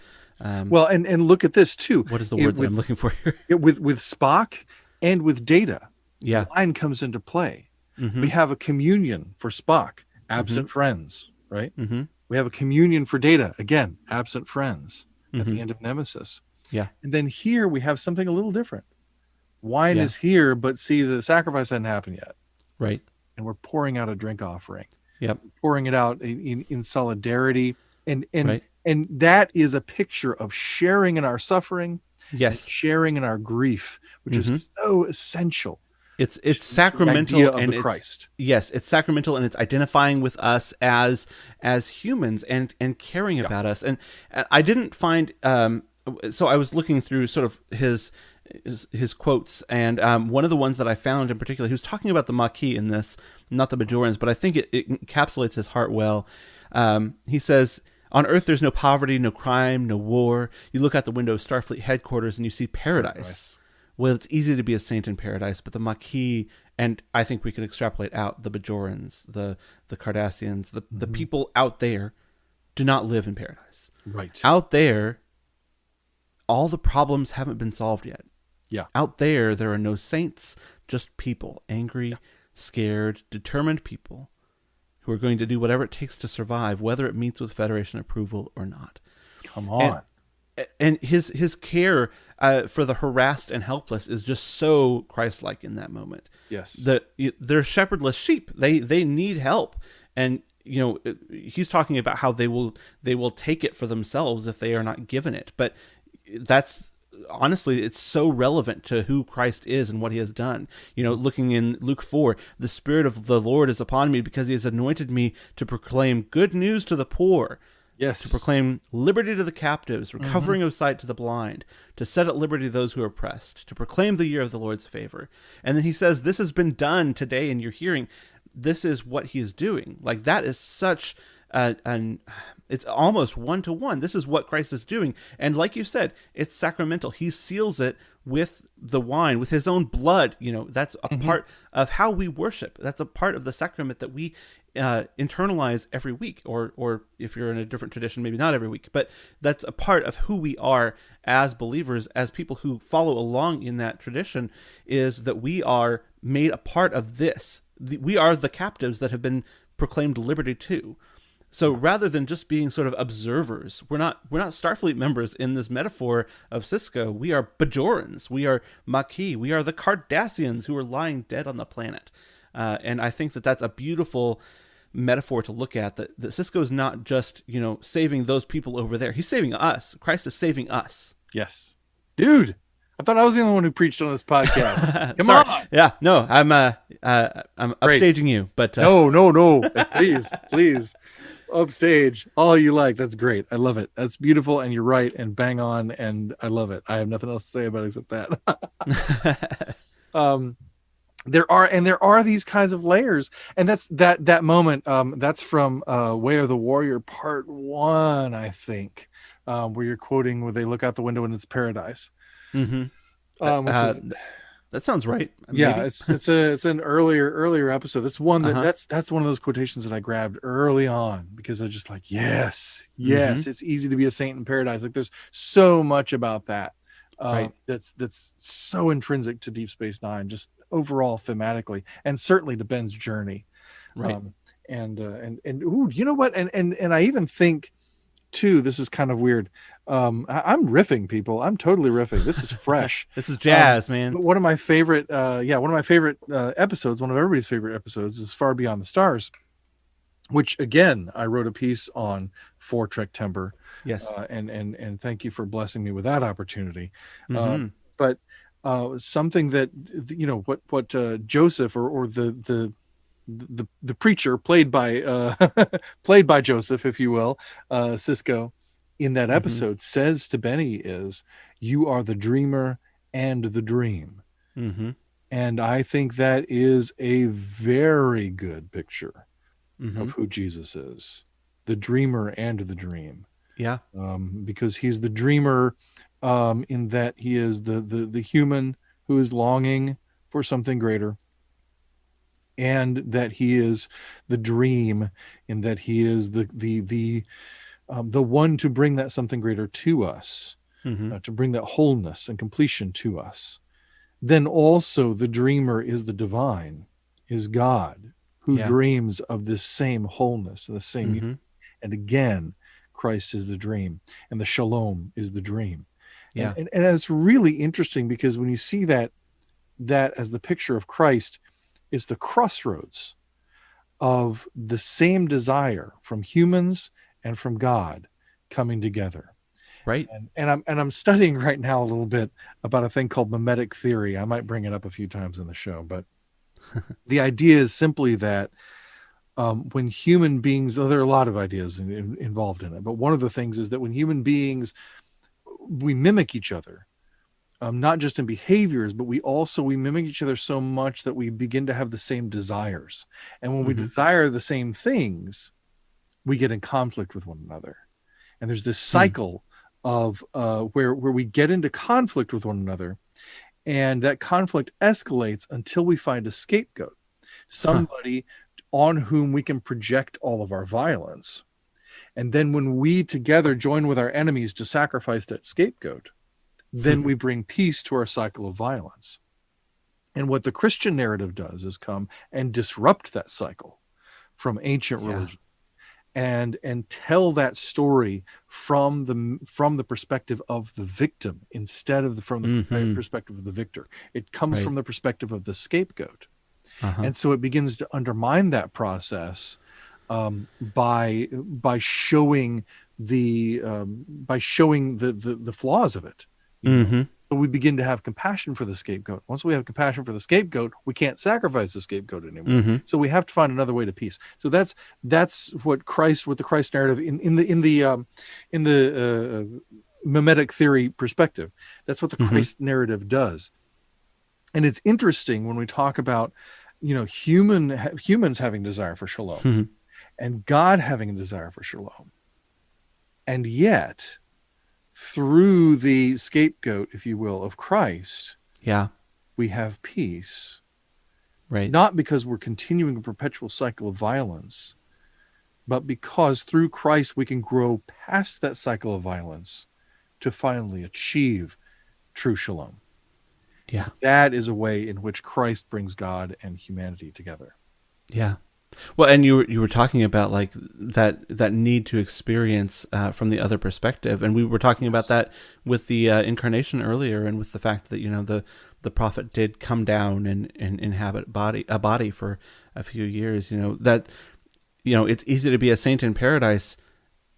Well, and look at this too. What is the word that I'm looking for here? With Spock and with Data, Yeah. wine comes into play. Mm-hmm. We have a communion for Spock, absent friends, right? Mm-hmm. We have a communion for Data, again, absent friends at the end of Nemesis. Yeah. And then here we have something a little different. Wine is here, but see, the sacrifice hadn't happened yet. Right. And we're pouring out a drink offering. Yep. Pouring it out in solidarity. And Right. and that is a picture of sharing in our suffering, Yes. and sharing in our grief, which is so essential. It's The sacramental idea of and the it's, Christ. Yes, it's sacramental, and it's identifying with us as humans and caring about us. And I didn't find so I was looking through sort of his quotes, and one of the ones that I found in particular, he was talking about the Maquis in this, not the Bajorans, but I think it encapsulates his heart well. He says, "On Earth, there's no poverty, no crime, no war. You look out the window of Starfleet headquarters and you see paradise. Well, it's easy to be a saint in paradise, but the Maquis, and I think we can extrapolate out the Bajorans, the Cardassians, the people out there, do not live in paradise. Right. Out there, all the problems haven't been solved yet. Yeah. Out there are no saints, just people, angry, scared, determined people who are going to do whatever it takes to survive, whether it meets with Federation approval or not." Come on. And his care for the harassed and helpless is just so Christ-like in that moment. Yes. They're shepherdless sheep. They need help, and he's talking about how they will take it for themselves if they are not given it. But that's honestly, it's so relevant to who Christ is and what he has done. Looking in Luke 4, "The Spirit of the Lord is upon me because he has anointed me to proclaim good news to the poor." to Yes. proclaim liberty to the captives, Hmm. recovering of sight to the blind, to set at liberty those who are oppressed, to proclaim the year of the Lord's favor. And then he says, this has been done today in your hearing. This is what he is doing. Like, that is such an it's almost one to one. This is what Christ is doing. And like you said, it's sacramental. He seals it with the wine, with his own blood. That's a Hmm. part of how we worship. That's a part of the sacrament that we internalize every week, or if you're in a different tradition, maybe not every week, but that's a part of who we are as believers, as people who follow along in that tradition, is that we are made a part of this. We are the captives that have been proclaimed liberty to. So rather than just being sort of observers, we're not Starfleet members in this metaphor of Sisko. We are Bajorans. We are Maquis. We are the Cardassians who are lying dead on the planet. And I think that that's a beautiful metaphor to look at. That Sisko is not just saving those people over there. He's saving us. Christ is saving us. Yes. Dude, I thought I was the only one who preached on this podcast. Come Sorry. on. Yeah. No. I'm Great. upstaging you, but No. Please. Upstage all you like. That's great. I love it. That's beautiful, and you're right, and bang on, and I love it. I have nothing else to say about it except that. um there are these kinds of layers, and that's that moment. That's from Way of the Warrior Part 1, I think, where you're quoting where they look out the window and it's paradise. mm-hmm. Which is, That sounds right. yeah, Maybe. it's an earlier episode. That's one Uh-huh. that's one of those quotations that I grabbed early on, because I was just like, yes, Mm-hmm. it's easy to be a saint in paradise. Like, there's so much about that Right. that's so intrinsic to Deep Space Nine, just overall thematically, and certainly to Ben's journey. Right. And ooh, you know what? And I even think too, this is kind of weird. I'm riffing, people. I'm totally riffing. This is fresh. This is jazz, man. But one of my favorite, episodes, one of everybody's favorite episodes, is Far Beyond the Stars, which again I wrote a piece on for Trek Timber, Yes. and thank you for blessing me with that opportunity. Mm-hmm. But something that what Joseph, or the preacher, played by played by Joseph, if you will, Sisko, in that Mm-hmm. episode says to Benny is, "You are the dreamer and the dream." Mm-hmm. And I think that is a very good picture Mm-hmm. of who Jesus is, the dreamer and the dream. Yeah. Because he's the dreamer, in that he is the human who is longing for something greater, and that he is the dream in that he is the one to bring that something greater to us, Mm-hmm. to bring that wholeness and completion to us. Then also the dreamer is the divine, is God, who Yeah. dreams of this same wholeness and the same. Mm-hmm. And again, Christ is the dream, and the shalom is the dream. Yeah. And it's really interesting, because when you see that as the picture of Christ is the crossroads of the same desire from humans and from God coming together. Right. And I'm studying right now a little bit about a thing called mimetic theory. I might bring it up a few times in the show, but the idea is simply that when human beings, there are a lot of ideas involved in it, but one of the things is that when human beings, we mimic each other, not just in behaviors, but we mimic each other so much that we begin to have the same desires. And when we Mm-hmm. desire the same things, we get in conflict with one another. And there's this Hmm. cycle of where we get into conflict with one another, and that conflict escalates until we find a scapegoat, Huh. somebody on whom we can project all of our violence. And then when we together join with our enemies to sacrifice that scapegoat, then we bring peace to our cycle of violence. And what the Christian narrative does is come and disrupt that cycle from ancient Yeah. religion, and tell that story from the perspective of the victim, instead of from the Mm-hmm. perspective of the victor. It comes Right. from the perspective of the scapegoat. Uh-huh. And so it begins to undermine that process, by showing the flaws of it, Mm-hmm. But we begin to have compassion for the scapegoat. Once we have compassion for the scapegoat, we can't sacrifice the scapegoat anymore. Mm-hmm. So we have to find another way to peace. So that's what the Christ narrative in the mimetic theory perspective. That's what the Mm-hmm. Christ narrative does. And it's interesting when we talk about, humans having desire for shalom Mm-hmm. and God having a desire for shalom. And yet, through the scapegoat, if you will, of Christ, Yeah. we have peace. Right. Not because we're continuing a perpetual cycle of violence, but because through Christ we can grow past that cycle of violence to finally achieve true shalom. Yeah. That is a way in which Christ brings God and humanity together. Yeah. Well, and you were talking about like that need to experience from the other perspective, and we were talking about that with the incarnation earlier, and with the fact that the prophet did come down and inhabit a body for a few years. That it's easy to be a saint in paradise.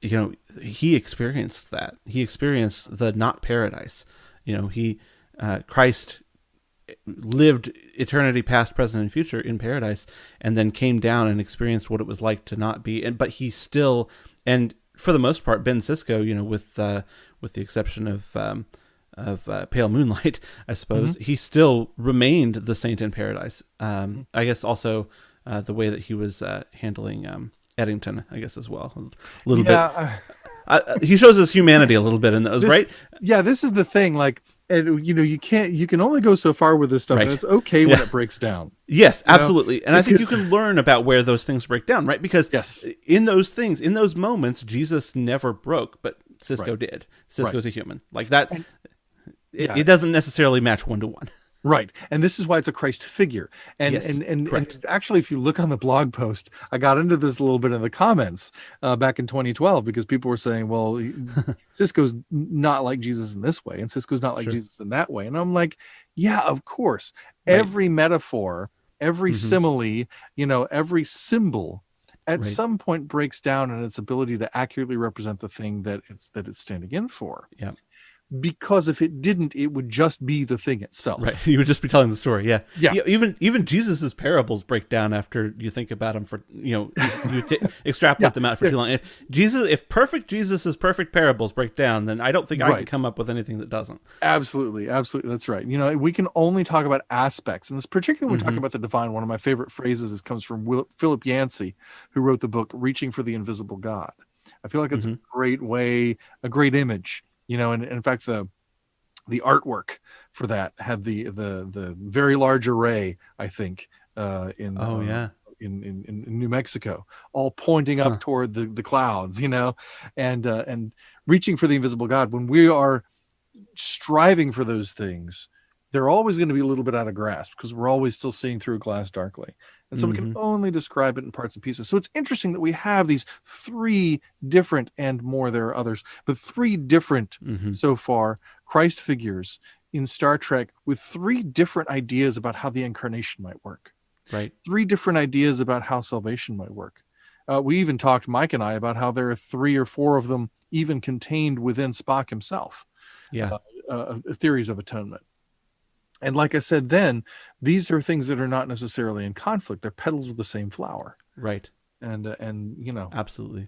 He experienced that. He experienced the not paradise. Christ lived eternity past, present, and future in paradise, and then came down and experienced what it was like to not be. But he still, and for the most part, Ben Sisko, with the exception of Pale Moonlight, I suppose, he still remained the saint in paradise. I guess also the way that he was handling Eddington, I guess, as well, a little bit. He shows his humanity a little bit in those, right? Yeah, this is the thing. Like, and you can only go so far with this stuff, right. And it's okay when it breaks down. Yes, absolutely. And I think you can learn about where those things break down, right? Because in those moments, Jesus never broke, but Sisko did. Sisko's a human. Like that. It doesn't necessarily match 1-to-1. Right. And this is why it's a Christ figure. And actually, if you look on the blog post, I got into this a little bit in the comments back in 2012, because people were saying, well, Sisko's not like Jesus in this way, and Sisko's not like Jesus in that way. And I'm like, yeah, of course. Right. Every metaphor, every simile, every symbol at some point breaks down in its ability to accurately represent the thing that it's standing in for. Yeah. Because if it didn't, it would just be the thing itself. Right. You would just be telling the story. Yeah. Yeah. Even Jesus's parables break down after you think about them for, you extrapolate them out for too long. If perfect Jesus's perfect parables break down, then I don't think I can come up with anything that doesn't. Absolutely. Absolutely. That's right. We can only talk about aspects. And this particularly when we talk about the divine, one of my favorite phrases comes from Philip Yancey, who wrote the book, Reaching for the Invisible God. I feel like it's a great way, a great image. And in fact, the artwork for that had the very large array, I think, in New Mexico, all pointing up toward the clouds, and reaching for the invisible God. When we are striving for those things, they're always going to be a little bit out of grasp, because we're always still seeing through a glass darkly. And so we can only describe it in parts and pieces. So it's interesting that we have these three different, and more, there are others, but three different so far Christ figures in Star Trek, with three different ideas about how the incarnation might work. Right. Three different ideas about how salvation might work. We even talked, Mike and I, about how there are 3 or 4 of them even contained within Spock himself. Yeah. Theories of atonement. And like I said then, these are things that are not necessarily in conflict. They're petals of the same flower. Right. And absolutely.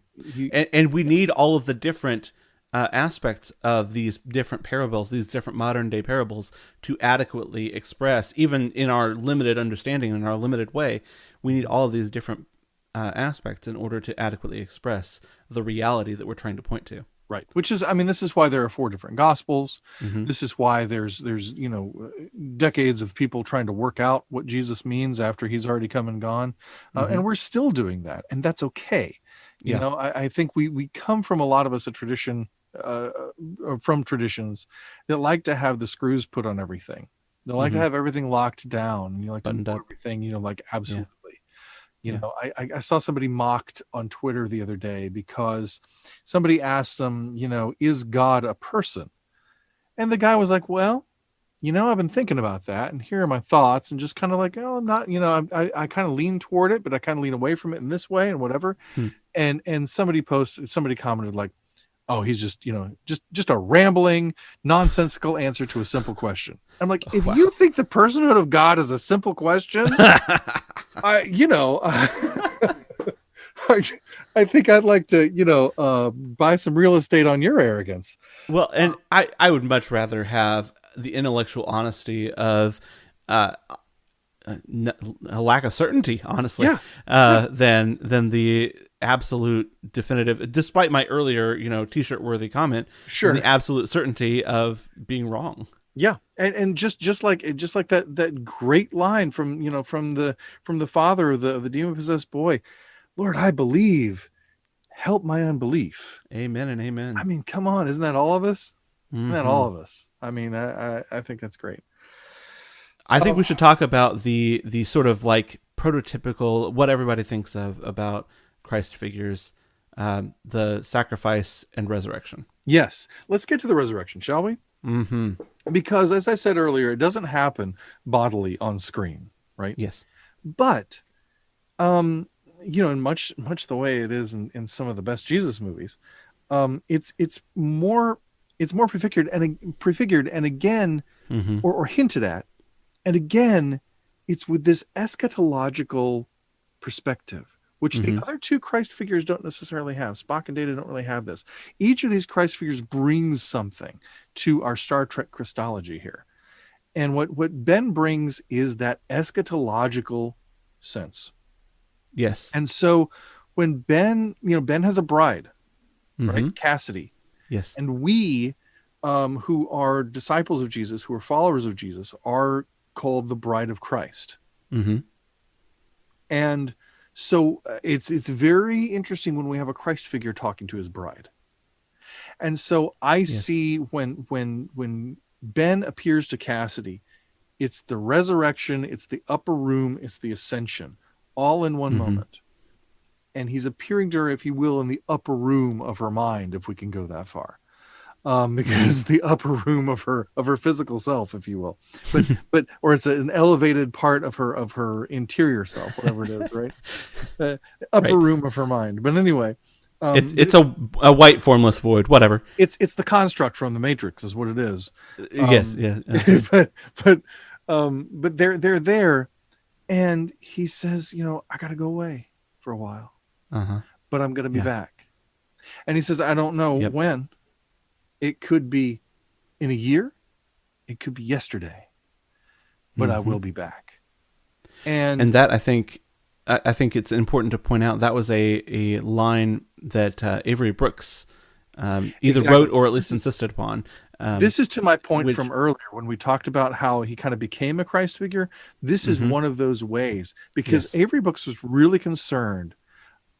And we need all of the different aspects of these different parables, these different modern day parables, to adequately express, even in our limited understanding, in our limited way, we need all of these different aspects in order to adequately express the reality that we're trying to point to. Right. Which is, this is why there are 4 different gospels. This is why there's decades of people trying to work out what Jesus means after he's already come and gone. And we're still doing that. And that's okay. I think we come from, a lot of us, a tradition, from traditions that like to have the screws put on everything. They like to have everything locked down. You like to know everything, like absolutely. I saw somebody mocked on Twitter the other day because somebody asked them, is God a person? And the guy was like, well, I've been thinking about that, and here are my thoughts, and just kind of like, oh, I'm not, I kind of lean toward it, but I kind of lean away from it in this way and whatever. And somebody commented like, Oh, he's just, just a rambling, nonsensical answer to a simple question. I'm like, if Wow. you think the personhood of God is a simple question, I, I, I think I'd like to, buy some real estate on your arrogance. Well, and I would much rather have the intellectual honesty of uh, a lack of certainty, honestly, Yeah, yeah, than the absolute definitive. Despite my earlier, T-shirt worthy comment, than the sure. absolute certainty of being wrong. Yeah, and just like that great line from from the father of the demon possessed boy, Lord, I believe, help my unbelief. Amen and I amen. mean, come on, isn't that all of us? Isn't that Hmm. all of us? I mean, I think that's great. I think Um, we should talk about the sort of like prototypical what everybody thinks of about Christ figures, the sacrifice and resurrection. yes, let's get to the resurrection, shall we? Mm-hmm. Because as I said earlier, it doesn't happen bodily on screen, right? Yes. But um, in much the way it is in some of the best Jesus movies, it's more prefigured and again, Mm-hmm. or hinted at, and again, it's with this eschatological perspective, which the Mm-hmm. other two Christ figures don't necessarily have. Spock and Data don't really have this. Each of these Christ figures brings something to our Star Trek Christology here. And what Ben brings is that eschatological sense. Yes. And so when Ben has a bride, right? Mm-hmm. Cassidy. Yes. And we, who are disciples of Jesus, who are followers of Jesus, are called the bride of Christ. Mm-hmm. And so it's very interesting when we have a Christ figure talking to his bride. And so I Yes. see when Ben appears to Cassidy, it's the resurrection, it's the upper room, it's the ascension, all in one Mm-hmm. moment. And he's appearing to her, if you will, in the upper room of her mind, if we can go that far. Because the upper room of her physical self, if you will, or it's an elevated part of her interior self, whatever it is, right? Upper Right. room of her mind. But anyway, It's a white formless void. Whatever. it's the construct from the Matrix, is what it is. Yes. Um, Yeah. but but but they're there, and he says, I got to go away for a while, Uh huh. but I'm going to be Yeah. back. And he says, I don't know Yep. when. It could be in a year. It could be yesterday, but I Mm-hmm. will be back. And And that I think it's important to point out that was a line that Avery Brooks either exactly, wrote or at this least is insisted upon. this is to my point Which from earlier when we talked about how he kind of became a Christ figure. This is mm-hmm. one of those ways, because Yes. Avery Brooks was really concerned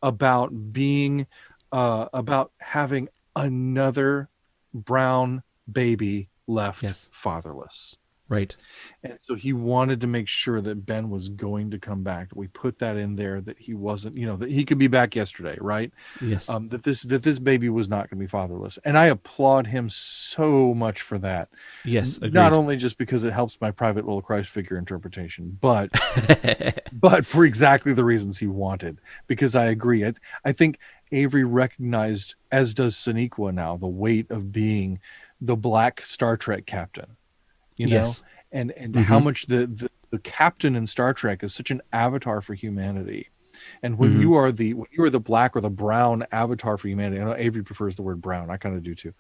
about being about having another brown baby left Yes. fatherless. Right. And so he wanted to make sure that Ben was going to come back, that we put that in there, that he wasn't, that he could be back yesterday, right? Yes. That this baby was not going to be fatherless. And I applaud him so much for that. Yes. Not Agreed. only just because it helps my private little Christ figure interpretation, but for exactly the reasons he wanted. Because I agree. I think Avery recognized, as does Sonequa now, the weight of being the black Star Trek captain, you know, Yes. and how Mm-hmm. much the captain in Star Trek is such an avatar for humanity. And when Mm-hmm. you are the black or the brown avatar for humanity, I know Avery prefers the word brown. I kind of do too.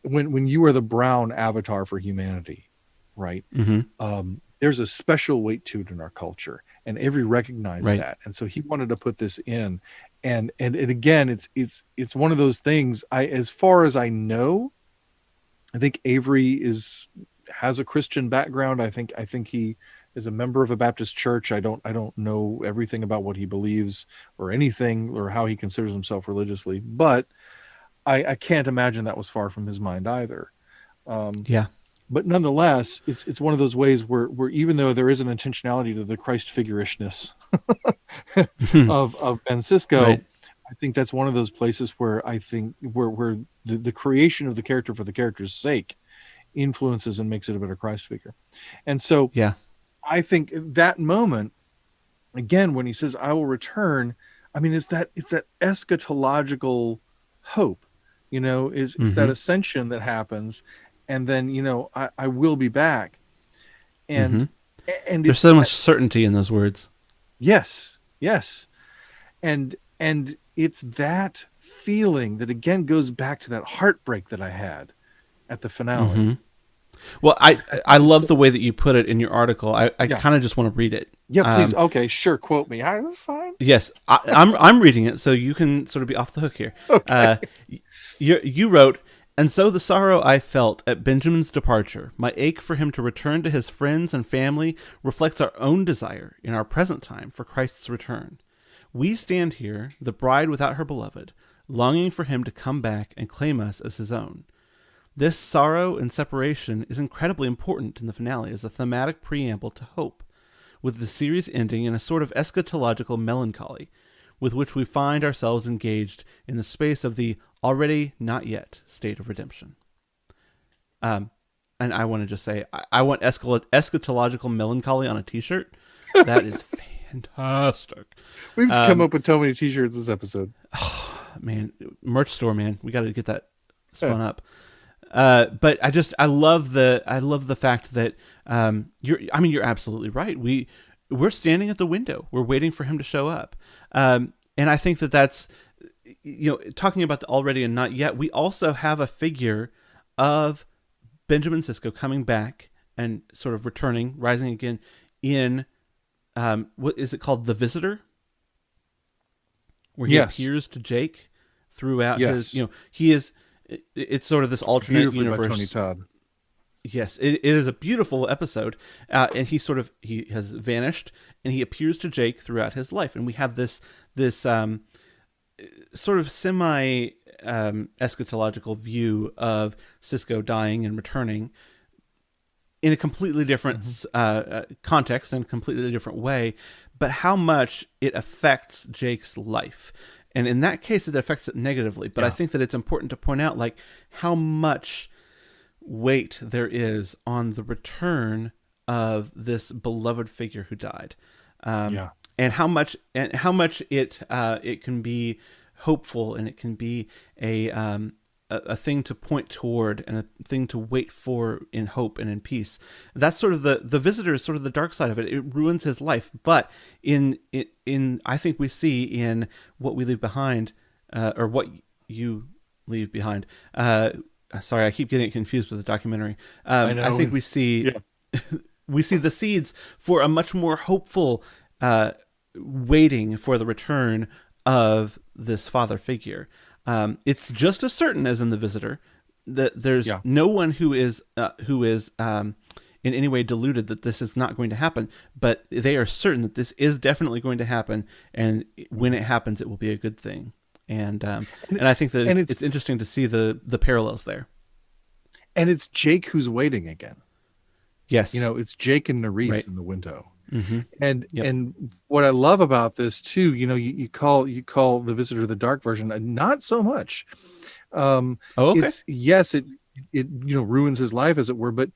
When you are the brown avatar for humanity, right? Mm-hmm. There's a special weight to it in our culture, and Avery recognized Right. that, and so he wanted to put this in. And again, it's one of those things. As far as I know, I think Avery has a Christian background. I think he is a member of a Baptist church. I don't know everything about what he believes or anything or how he considers himself religiously, but I can't imagine that was far from his mind either. Um, Yeah. but nonetheless, it's one of those ways where even though there is an intentionality to the Christ figurishness of Ben Sisko, Right. I think that's one of those places where I think where the creation of the character for the character's sake influences and makes it a better Christ figure. And so Yeah. I think that moment, again, when he says, I will return, I mean, it's that eschatological hope is that ascension that happens, and then I will be back, Mm-hmm. and and There's it's so much certainty in those words. yes, yes, and it's that feeling that again goes back to that heartbreak that I had at the finale. Mm-hmm. Well, I love So, the way that you put it in your article. I yeah, kind of just want to read it. yeah, please, okay, sure, quote me. That's fine. Yes, I'm reading it, so you can sort of be off the hook here. Okay. You wrote, and so the sorrow I felt at Benjamin's departure, my ache for him to return to his friends and family, reflects our own desire in our present time for Christ's return. We stand here, the bride without her beloved, longing for him to come back and claim us as his own. This sorrow and separation is incredibly important in the finale as a thematic preamble to hope, with the series ending in a sort of eschatological melancholy, with which we find ourselves engaged in the space of the already not yet state of redemption. And I want to just say, I want eschatological melancholy on a t-shirt. That is fantastic. We've come up with so many t-shirts this episode. Man, merch store, man. We got to get that spun up. But I love the fact that you're absolutely right. We're standing at the window. We're waiting for him to show up. And I think that's talking about the already and not yet. We also have a figure of Benjamin Sisko coming back and sort of returning, rising again in what is it called, The Visitor, where he appears to Jake throughout his. He is. It's sort of this alternate universe. By Tony Todd. Yes, it is a beautiful episode, and he has vanished, and he appears to Jake throughout his life, and we have this sort of semi eschatological view of Sisko dying and returning in a completely different context and a completely different way, but how much it affects Jake's life. And in that case, it affects it negatively. But I think that it's important to point out, like, how much weight there is on the return of this beloved figure who died, and how much it can be hopeful, and it can be a thing to point toward and a thing to wait for in hope and in peace. That's sort of the visitor is sort of the dark side of it. It ruins his life, but in I think we see in What We Leave Behind, or What You Leave Behind. Sorry, I keep getting it confused with the documentary. I think we see we see the seeds for a much more hopeful waiting for the return of this father figure. It's just as certain as in The Visitor that there's no one who is in any way deluded that this is not going to happen, but they are certain that this is definitely going to happen, and when it happens, it will be a good thing. And I think that it's interesting to see the parallels there. And it's Jake who's waiting again. Yes, it's Jake and Nerys in the window. Mm-hmm. And what I love about this too, you call The Visitor the dark version, not so much. Okay. It ruins his life, as it were, but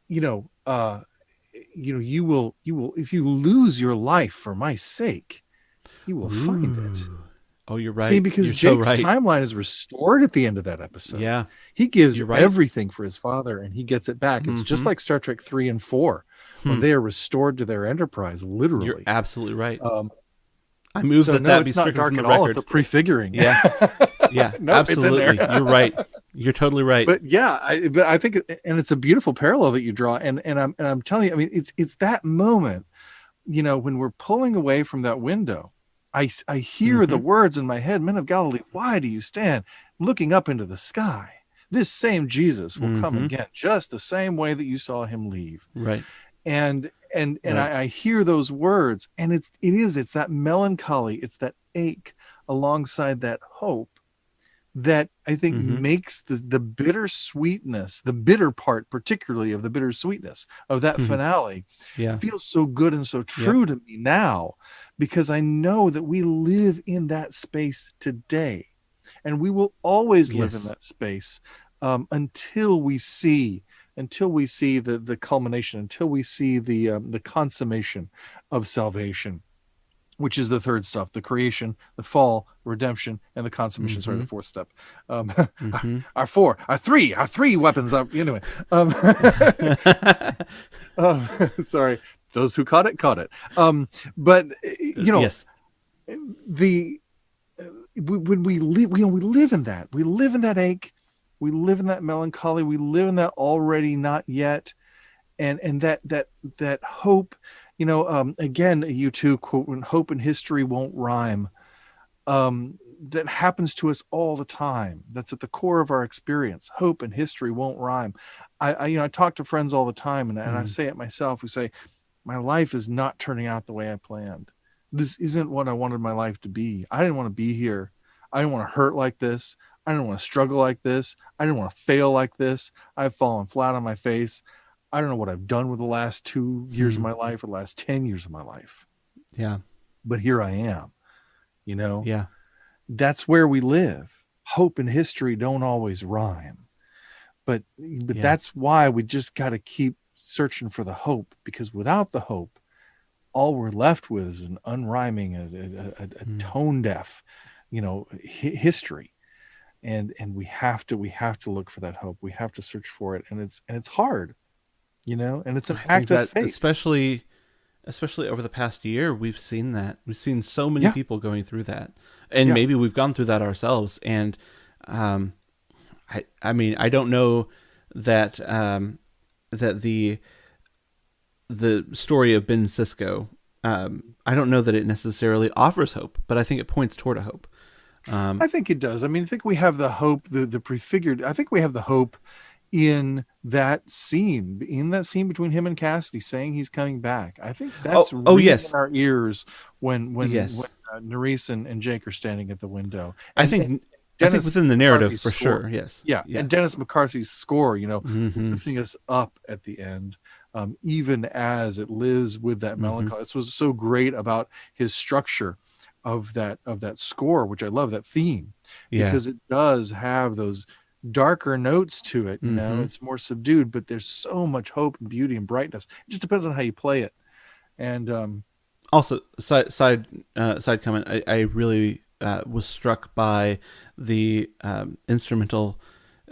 you will if you lose your life for my sake, you will find it. Oh, you're right. See, because you're Jake's timeline is restored at the end of that episode. Yeah, he gives everything for his father, and he gets it back. It's just like Star Trek 3 and 4. When they are restored to their Enterprise, literally. You're absolutely right. I move that be stricken from the record. It's a prefiguring. Yeah, nope, absolutely. You're right. You're totally right. But I think, and it's a beautiful parallel that you draw. And I'm telling you, I mean, it's that moment, when we're pulling away from that window, I hear the words in my head, "Men of Galilee, why do you stand looking up into the sky? This same Jesus will come again, just the same way that you saw him leave." Right. And I hear those words, and it's that melancholy, it's that ache alongside that hope that I think makes the bittersweetness, the bitter part, particularly of the bittersweetness of that finale, feel so good and so true to me now, because I know that we live in that space today, and we will always live in that space until we see the culmination, until we see the consummation of salvation. which is the third stuff: the creation, the fall, redemption, and the consummation. Sorry, the Mm-hmm. fourth step. Mm-hmm. Our three weapons. Anyway, um, sorry, those who caught it caught it. But Yes. the when we live, we live in that. We live in that ache. We live in that melancholy. We live in that already not yet, and that hope. Again, you two quote, "When hope and history won't rhyme." That happens to us all the time. That's at the core of our experience. Hope and history won't rhyme. I talk to friends all the time, and I Mm. say it myself. We say, my life is not turning out the way I planned. This isn't what I wanted my life to be. I didn't want to be here. I didn't want to hurt like this. I didn't want to struggle like this. I didn't want to fail like this. I've fallen flat on my face. I don't know what I've done with the last 2 years of Mm. my life or the last 10 years of my life. Yeah. But here I am, you know? Yeah. That's where we live. Hope and history don't always rhyme. But Yeah. that's why we just got to keep searching for the hope, because without the hope, all we're left with is an unrhyming, a Mm. tone deaf, history. And we have to look for that hope. We have to search for it, and it's hard, and it's an I think act of that faith. especially over the past year, we've seen that. We've seen so many Yeah, people going through that, and yeah, maybe we've gone through that ourselves. And um, I mean, I don't know that that the story of Ben Sisko. I don't know that it necessarily offers hope, but I think it points toward a hope. I think it does. I mean, I think we have the hope, the prefigured. I think we have the hope in that scene between him and Cassidy, saying he's coming back. I think that's Oh ringing in yes, our ears when yes. Nerys and Jake are standing at the window, I and think I think Dennis within the narrative McCarthy's for score. sure. Yes. Yeah, Yeah. and Dennis McCarthy's score, Mm-hmm. lifting us up at the end, even as it lives with that Mm-hmm. melancholy. This was so great about his structure of that score, which I love, that theme, Yeah. because it does have those darker notes to it. Mm-hmm. It's more subdued, but there's so much hope and beauty and brightness. It just depends on how you play it. And Also, side comment. I really was struck by the instrumental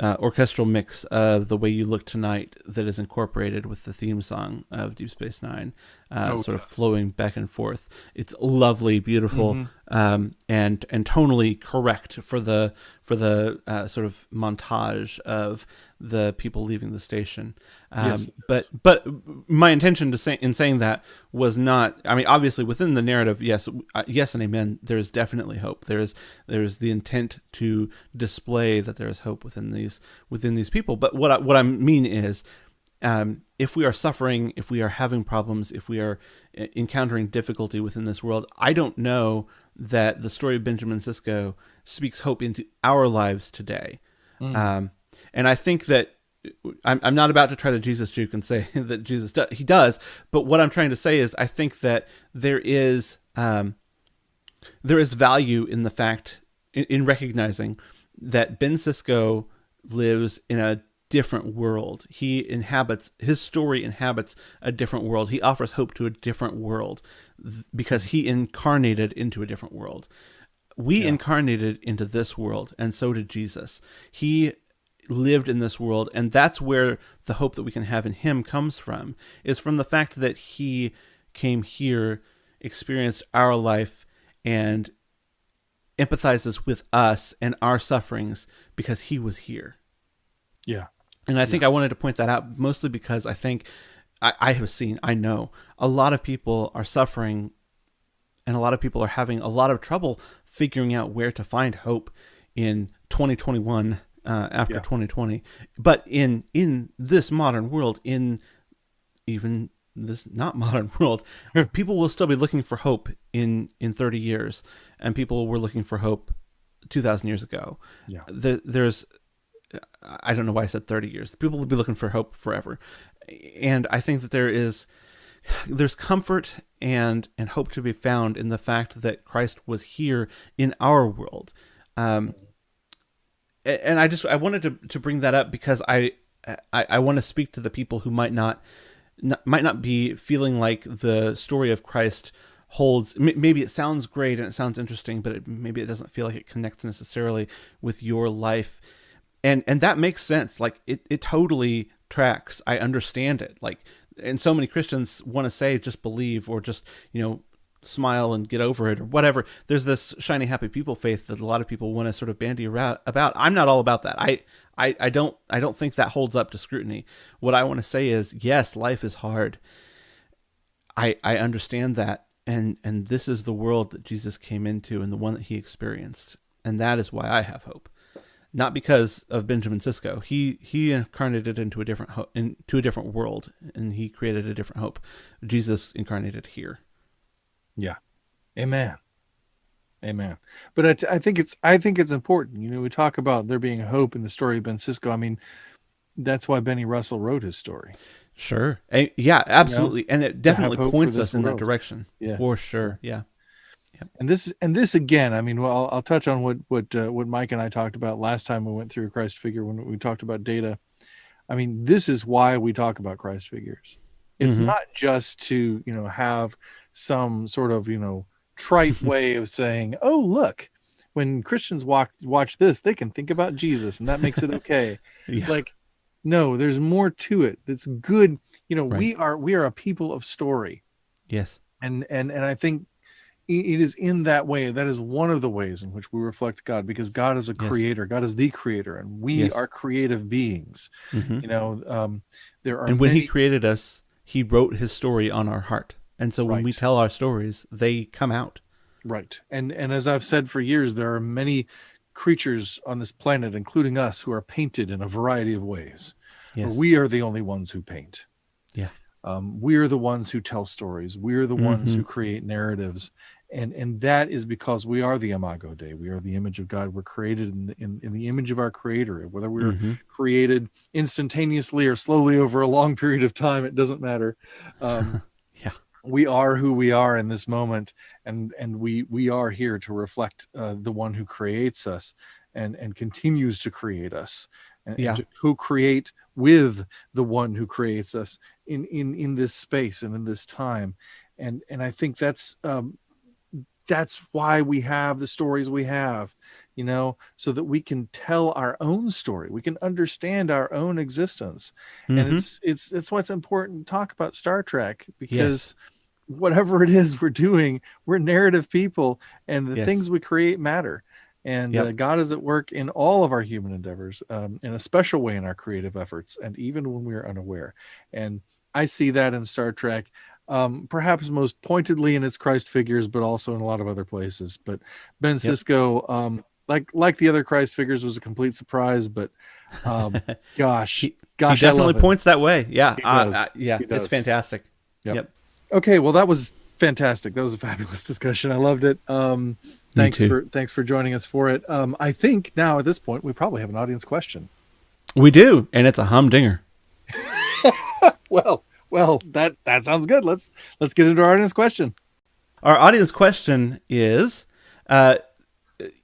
orchestral mix of The Way You Look Tonight that is incorporated with the theme song of Deep Space Nine, oh sort of yes, flowing back and forth. It's lovely, beautiful, mm-hmm. and tonally correct for the sort of montage of the people leaving the station. Yes, But my intention in saying that was not. I mean, obviously within the narrative, yes, yes, and amen. There is definitely hope. There's the intent to display that there is hope within these people. But what I mean is, if we are suffering, if we are having problems, if we are encountering difficulty within this world, I don't know that the story of Benjamin Sisko speaks hope into our lives today. mm. Um, and I think that I'm not about to try to Jesus juke and say that he does, but what I'm trying to say is I think that there is value in the fact in recognizing that Ben Sisko lives in a different world. His story inhabits a different world. He offers hope to a different world because he incarnated into a different world. We Yeah, incarnated into this world, and so did Jesus. He lived in this world, and that's where the hope that we can have in him comes from, is from the fact that he came here, experienced our life, and empathizes with us and our sufferings because he was here. yeah, And I yeah, think I wanted to point that out mostly because I think I know a lot of people are suffering, and a lot of people are having a lot of trouble figuring out where to find hope in 2021, after yeah, 2020. But in this modern world, in even this not modern world, people will still be looking for hope in 30 years, and people were looking for hope 2,000 years ago. yeah, There's I don't know why I said 30 years. People will be looking for hope forever. And I think that there's comfort and hope to be found in the fact that Christ was here in our world. And I wanted to bring that up because I want to speak to the people who might not be feeling like the story of Christ holds. Maybe it sounds great and it sounds interesting, but maybe it doesn't feel like it connects necessarily with your life, and that makes sense. Like it totally tracks. I understand it. Like, and so many Christians want to say just believe, or just, smile and get over it, or whatever. There's this shiny happy people faith that a lot of people want to sort of bandy around about. I'm not all about that. I don't think that holds up to scrutiny. What I want to say is, yes, life is hard. I understand that, and this is the world that Jesus came into and the one that he experienced, and that is why I have hope. Not because of Benjamin Sisko. He incarnated into a different world, and he created a different hope. Jesus incarnated here. Yeah. Amen. But I think it's important. We talk about there being hope in the story of Ben Sisko. I mean, that's why Benny Russell wrote his story. Sure. Yeah, absolutely. And it definitely points us in that direction. Yeah. For sure. Yeah. Yep. And this again, I mean, well, I'll touch on what Mike and I talked about last time we went through Christ figure when we talked about data. I mean, this is why we talk about Christ figures. It's not just to, have some sort of, trite way of saying, oh, look, when Christians watch this, they can think about Jesus and that makes it okay. Yeah. Like, no, there's more to it. That's good. Right. We are a people of story. Yes. And I think it is in that way. That is one of the ways in which we reflect God, because God is a creator. God is the creator, and we are creative beings. There are, and when he created us, he wrote his story on our heart. And so when we tell our stories, they come out. Right. And as I've said for years, there are many creatures on this planet, including us, who are painted in a variety of ways. Yes. We are the only ones who paint. Yeah. We are the ones who tell stories. We are the ones who create narratives. And that is because we are the Imago Dei. We are the image of God. We're created in the image of our creator. Whether we're created instantaneously or slowly over a long period of time, it doesn't matter. We are who we are in this moment, and we are here to reflect the one who creates us and continues to create us, and who create with the one who creates us in this space and in this time. And I think that's why we have the stories we have, so that we can tell our own story. We can understand our own existence. And it's why it's important to talk about Star Trek, because whatever it is we're doing, we're narrative people, and the things we create matter. And God is at work in all of our human endeavors, in a special way in our creative efforts, and even when we're unaware. And I see that in Star Trek, perhaps most pointedly in its Christ figures, but also in a lot of other places. But Ben Sisko, like the other Christ figures, was a complete surprise. But gosh, he definitely points that way. Yeah, it's fantastic. Yep. Okay, well, that was fantastic. That was a fabulous discussion. I loved it. Thanks for joining us for it. I think now at this point we probably have an audience question. We do, and it's a humdinger. Well, that sounds good. Let's get into our audience question. Our audience question is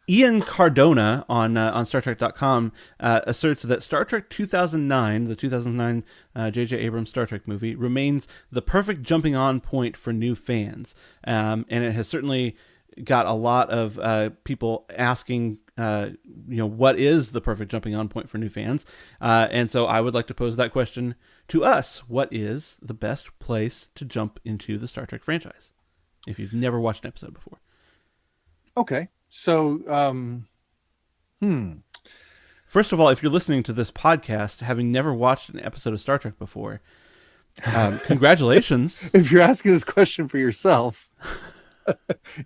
Ian Cardona on StarTrek.com asserts that Star Trek 2009, the 2009 J.J. Abrams Star Trek movie, remains the perfect jumping on point for new fans. And it has certainly got a lot of people asking, what is the perfect jumping on point for new fans? And so I would like to pose that question to us. What is the best place to jump into the Star Trek franchise if you've never watched an episode before? Okay. So, First of all, if you're listening to this podcast having never watched an episode of Star Trek before, congratulations. If you're asking this question for yourself,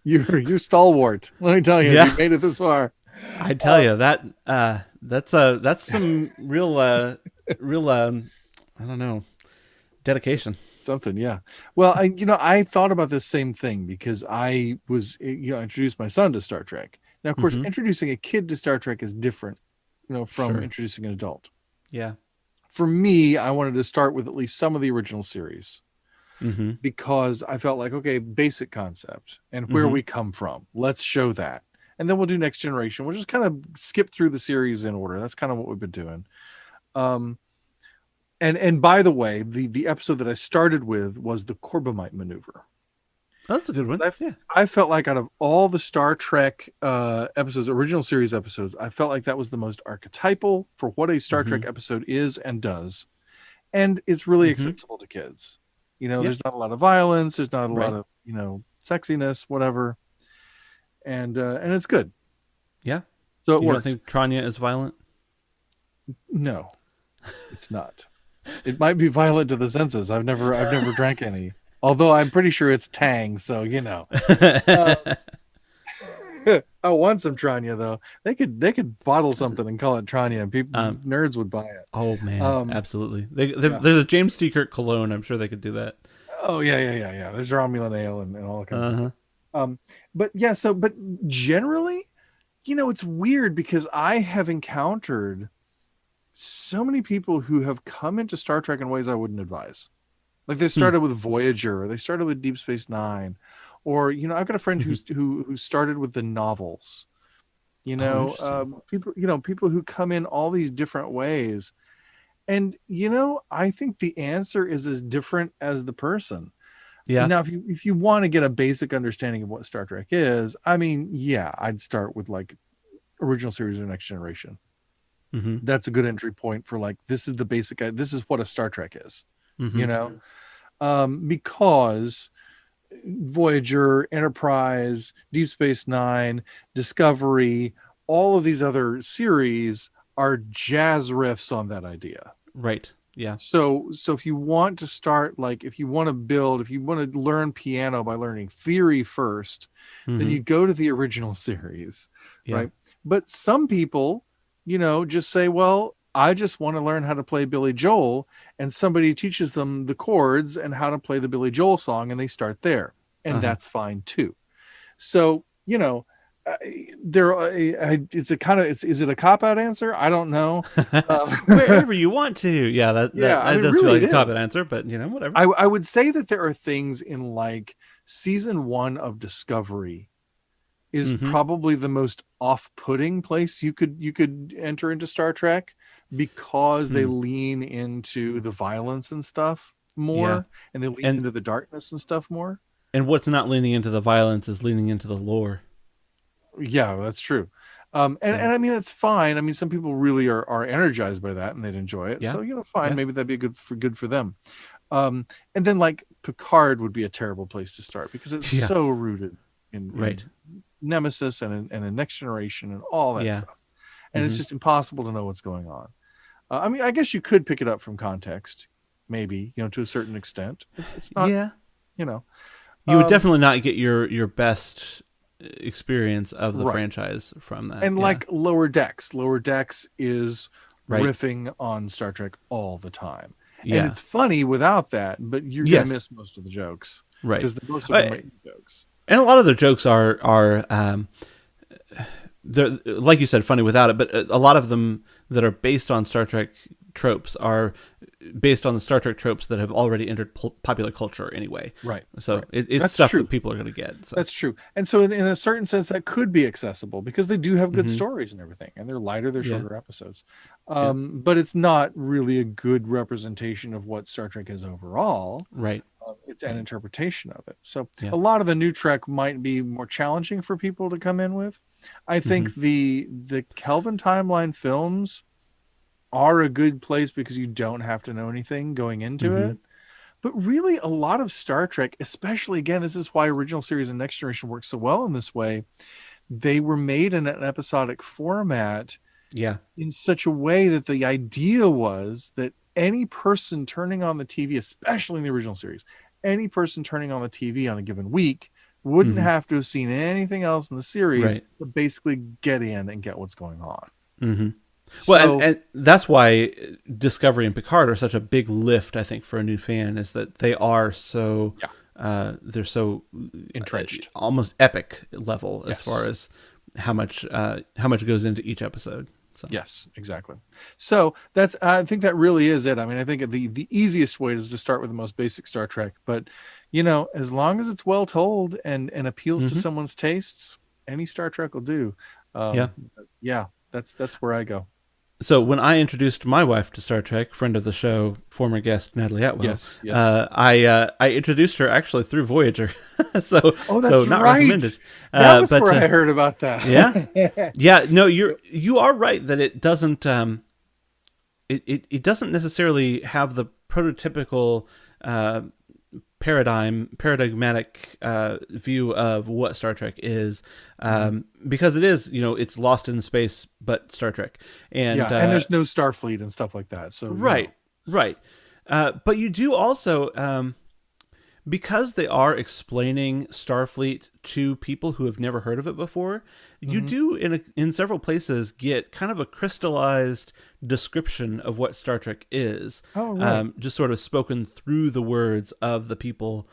you're stalwart. Let me tell you, you made it this far. I tell you that's some real, I don't know, dedication. Something, yeah. Well, I thought about this same thing because I was, introduced my son to Star Trek. Now, of course, introducing a kid to Star Trek is different, from introducing an adult. Yeah. For me, I wanted to start with at least some of the original series because I felt like, okay, basic concept and where we come from. Let's show that. And then we'll do Next Generation. We'll just kind of skip through the series in order. That's kind of what we've been doing. And by the way, the episode that I started with was the Corbomite maneuver. Oh, that's a good one. But Yeah. I felt like out of all the Star Trek episodes, original series episodes, I felt like that was the most archetypal for what a Star Mm-hmm. Trek episode is and does, and it's really Mm-hmm. accessible to kids. You know, Yeah. there's not a lot of violence, there's not a lot Right. of sexiness, whatever, and it's good. Yeah. So it You don't worked. think Tranya is violent? No, it's not. It might be violent to the senses. I've never drank any. Although I'm pretty sure it's Tang, so Uh, I want some Tranya though. They could bottle something and call it Tranya, and people um, nerds would buy it. oh man, Um, absolutely. yeah. There's a James T. Kirk cologne. I'm sure they could do that. Oh yeah. There's Romulan ale and all kinds of Uh-huh. stuff. But yeah. But generally, it's weird because I have encountered so many people who have come into Star Trek in ways I wouldn't advise. Like they Hmm. started with Voyager, or they started with Deep Space Nine, or I've got a friend Mhm. who started with the novels. Oh, interesting. People who come in all these different ways, and I think the answer is as different as the person. Yeah. Now, if you want to get a basic understanding of what Star Trek is, I mean, yeah, I'd start with like original series or Next Generation. Mm-hmm. That's a good entry point for like this is the basic. This is what a Star Trek is. Mm-hmm. You know, because Voyager, Enterprise, Deep Space Nine, Discovery, all of these other series are jazz riffs on that idea. Right. Yeah. So if you want to start, like if you want to build, if you want to learn piano by learning theory first, then Mm-hmm. you go to the original series, Yeah. right? But some people, just say, well, I just want to learn how to play Billy Joel, and somebody teaches them the chords and how to play the Billy Joel song, and they start there, and Uh-huh. that's fine too. So there it's a kind of is it a cop out answer? I don't know. uh, Wherever you want to. Yeah, yeah, I that mean, does feel really like it a cop-out is. answer, but whatever. I would say that there are things in like season 1 of Discovery is Mm-hmm. probably the most off-putting place you could enter into Star Trek, because they Hmm. lean into the violence and stuff Yeah. more, and they lean And into the darkness and stuff more. what's not leaning into the violence is leaning into the lore. Yeah, that's true. And So I mean, it's fine. I mean, some people really are energized by that and they'd enjoy it. yeah. So, fine. Yeah. Maybe that'd be good for them. And then like Picard would be a terrible place to start because it's Yeah. so rooted in Right. Nemesis and in Next Generation and all that Yeah. stuff. And it's Mm-hmm. just impossible to know what's going on. I mean, I guess you could pick it up from context, maybe, to a certain extent. It's not, Yeah. you know, You would um, definitely not get your best experience of the right. franchise from that. And Yeah. like Lower Decks. Lower Decks is Right. riffing on Star Trek all the time. And Yeah. it's funny without that, but you're going to Yes. miss most of the jokes Right. because most of them are jokes. And a lot of their jokes are they're, like you said, funny without it, but a lot of them that are based on Star Trek tropes are based on the Star Trek tropes that have already entered popular culture anyway. Right. So Right. it's That's stuff true. that people are going to get. So. That's true. And so in a certain sense that could be accessible because they do have good Hmm. stories and everything, and they're lighter, they're Yeah. shorter episodes. Yeah. But it's not really a good representation of what Star Trek is overall. Right. It's an interpretation of it. So Yeah. a lot of the new Trek might be more challenging for people to come in with. I Hmm. think the Kelvin timeline films are a good place because you don't have to know anything going into Hmm. it. But really, a lot of Star Trek, especially again, this is why original series and Next Generation work so well in this way. They were made in an episodic format Yeah. in such a way that the idea was that any person turning on the TV, especially in the original series, any person turning on the TV on a given week wouldn't Hmm. have to have seen anything else in the series Right. to basically get in and get what's going on. Hmm. Well, So, and that's why Discovery and Picard are such a big lift, I think, for a new fan, is that they are so yeah, they're so entrenched. almost epic level as Yes. far as how much goes into each episode. So Yes, exactly. So I think that really is it. I mean, I think the easiest way is to start with the most basic Star Trek, but as long as it's well told and appeals to hmm someone's tastes, any Star Trek will do. yeah. Yeah, that's where I go. So when I introduced my wife to Star Trek, friend of the show, former guest Natalie Atwell, Yes, yes. I introduced her actually through Voyager, so Oh, so that's not right. recommended. That was But where I heard about yeah, that. yeah, no, you are right that it doesn't it doesn't necessarily have the prototypical uh, paradigmatic view of what Star Trek is, Mhm. because it is, it's lost in space, but Star Trek, and Yeah, and there's no Starfleet and stuff like that. So, right, right. But you do also, because they are explaining Starfleet to people who have never heard of it before, you mhm. do in several places get kind of a crystallized description of what Star Trek is, Oh, right. just sort of spoken through the words of the people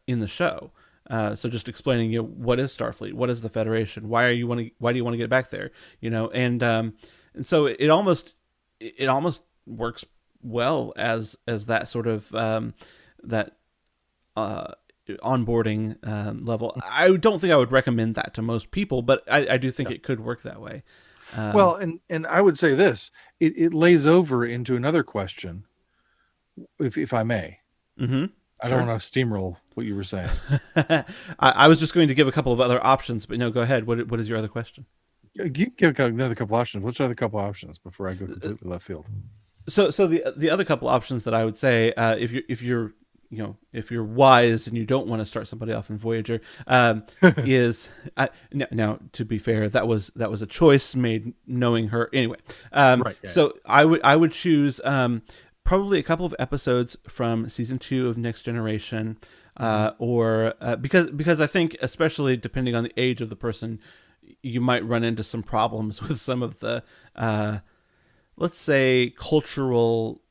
in the show. So just explaining, what is Starfleet, what is the Federation, why do you want to get back there, and so it almost works well as that sort of that uh, onboarding level. I don't think I would recommend that to most people, but I do think Yeah. it could work that way. Um, Well, and I would say this, it lays over into another question, if I may. mm-hmm, I don't sure. want to steamroll what you were saying. I was just going to give a couple of other options, but no, go ahead. What is your other question? You can give another couple options. What's the other couple options before I go completely left field? So the other couple options that I would say, if you're if you're wise and you don't want to start somebody off in Voyager, is now, to be fair, that was a choice made knowing her anyway. Right. Yeah. So I would choose probably a couple of episodes from season 2 of Next Generation, Hmm. or because I think, especially depending on the age of the person, you might run into some problems with some of the let's say cultural,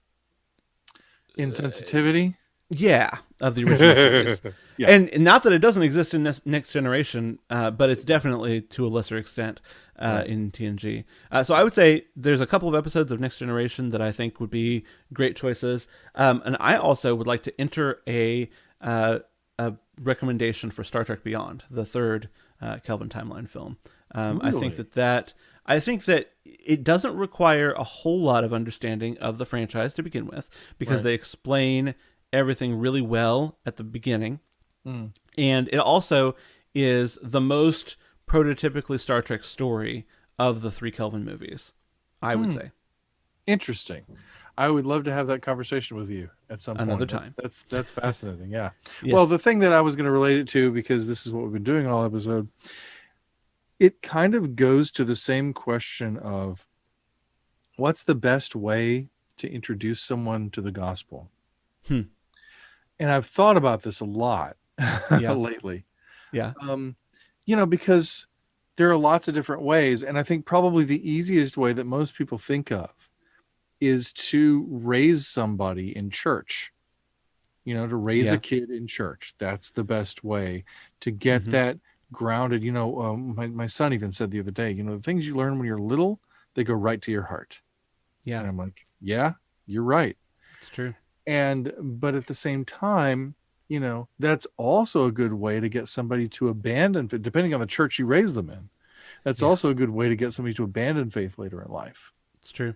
Insensitivity. yeah, of the original series. Yeah. And not that it doesn't exist in Next Generation, but it's definitely to a lesser extent Right. in TNG. So I would say there's a couple of episodes of Next Generation that I think would be great choices. And I also would like to enter a recommendation for Star Trek Beyond, the third Kelvin timeline film. I think Really. I think that it doesn't require a whole lot of understanding of the franchise to begin with, because Right. they explain everything really well at the beginning, Mm. and it also is the most prototypically Star Trek story of the three Kelvin movies, I would Hmm. say. Interesting. I would love to have that conversation with you at some Another point. time. That's fascinating. Yeah. Well, Yes. the thing that I was going to relate it to, because this is what we've been doing all episode, it kind of goes to the same question of what's the best way to introduce someone to the gospel. Hmm. And I've thought about this a lot Yeah. lately. Yeah. Um, because there are lots of different ways, and I think probably the easiest way that most people think of is to raise somebody in church. To raise a Yeah. kid in church. That's the best way to get Mm-hmm. that grounded. My son even said the other day, the things you learn when you're little, they go right to your heart. Yeah. And I'm like, yeah, you're right. It's true. But at the same time, that's also a good way to get somebody to abandon, depending on the church you raise them in. That's Yeah. also a good way to get somebody to abandon faith later in life. It's true.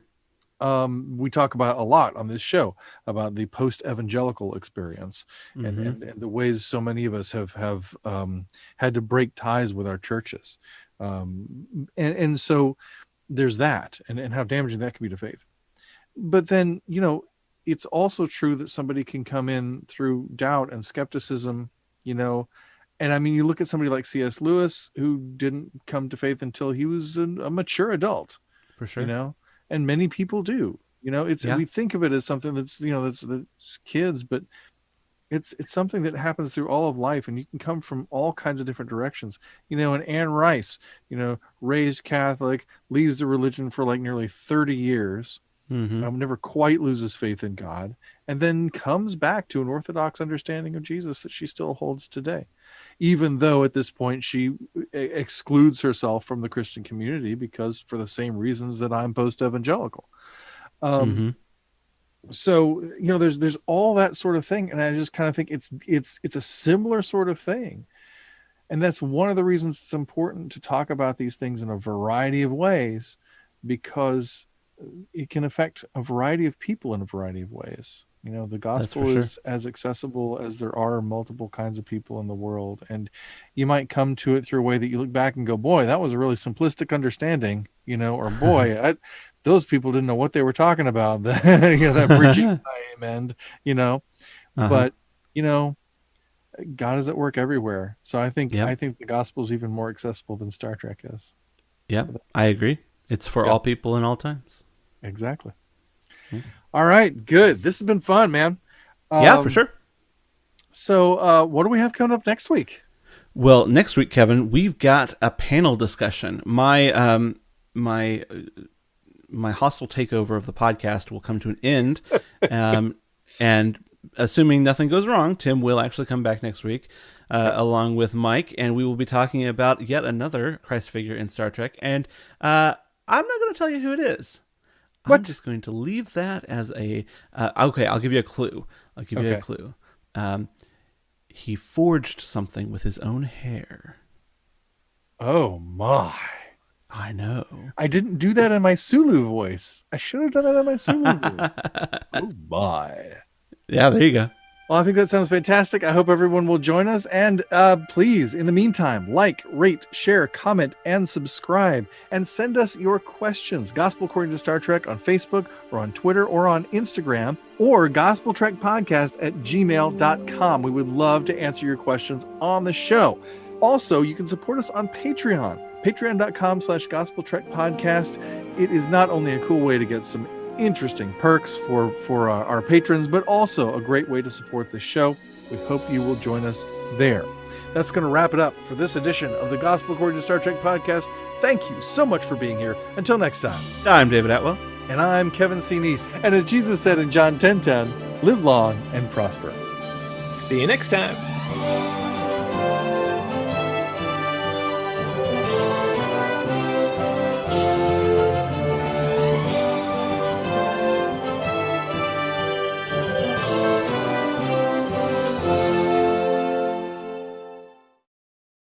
We talk about a lot on this show about the post-evangelical experience, and, Mm-hmm. and the ways so many of us have had to break ties with our churches, and so there's that, and how damaging that can be to faith. But then it's also true that somebody can come in through doubt and skepticism, you know and I mean, you look at somebody like C.S. Lewis, who didn't come to faith until he was a mature adult, For you sure. know, and many people do. It's Yeah. we think of it as something that's kids, but it's something that happens through all of life, and you can come from all kinds of different directions. And Anne Rice, raised Catholic, leaves the religion for like nearly 30 years, Mm-hmm. never quite loses faith in God, and then comes back to an orthodox understanding of Jesus that she still holds today, even though at this point she excludes herself from the Christian community because for the same reasons that I'm post-evangelical. Um, Mm-hmm. so there's all that sort of thing, and I just kind of think it's a similar sort of thing, and that's one of the reasons it's important to talk about these things in a variety of ways, because it can affect a variety of people in a variety of ways. You know, the gospel is as accessible as there are multiple kinds of people in the world. And you might come to it through a way that you look back and go, boy, that was a really simplistic understanding, you know, or boy, those people didn't know what they were talking about. That bridging end, you know, but, you know, God is at work everywhere. So I think the gospel is even more accessible than Star Trek is. Yeah, I agree. It's for all people in all times. Exactly. Yeah. All right, good. This has been fun, man. Yeah, for sure. So what do we have coming up next week? Well, next week, Kevin, we've got a panel discussion. My hostile takeover of the podcast will come to an end. And assuming nothing goes wrong, Tim will actually come back next week along with Mike, and we will be talking about yet another Christ figure in Star Trek. And I'm not going to tell you who it is. What? I'm just going to leave that as a... okay, I'll give you a clue. You a clue. He forged something with his own hair. Oh, my. I know. I didn't do that in my Sulu voice. I should have done that in my Sulu voice. Oh, my. Yeah, there you go. Well, I think that sounds fantastic. I hope everyone will join us. And please, in the meantime, like, rate, share, comment, and subscribe. And send us your questions. Gospel According to Star Trek on Facebook or on Twitter or on Instagram, or gospeltrekpodcast@gmail.com. We would love to answer your questions on the show. Also, you can support us on Patreon. Patreon.com/gospeltrekpodcast. It is not only a cool way to get some interesting perks for our patrons, but also a great way to support the show. We hope you will join us there. That's going to wrap it up for this edition of the Gospel According to Star Trek podcast. Thank you so much for being here. Until next time, I'm David Atwell. And I'm Kevin C. Neese. And as Jesus said in John 10:10, live long and prosper. See you next time.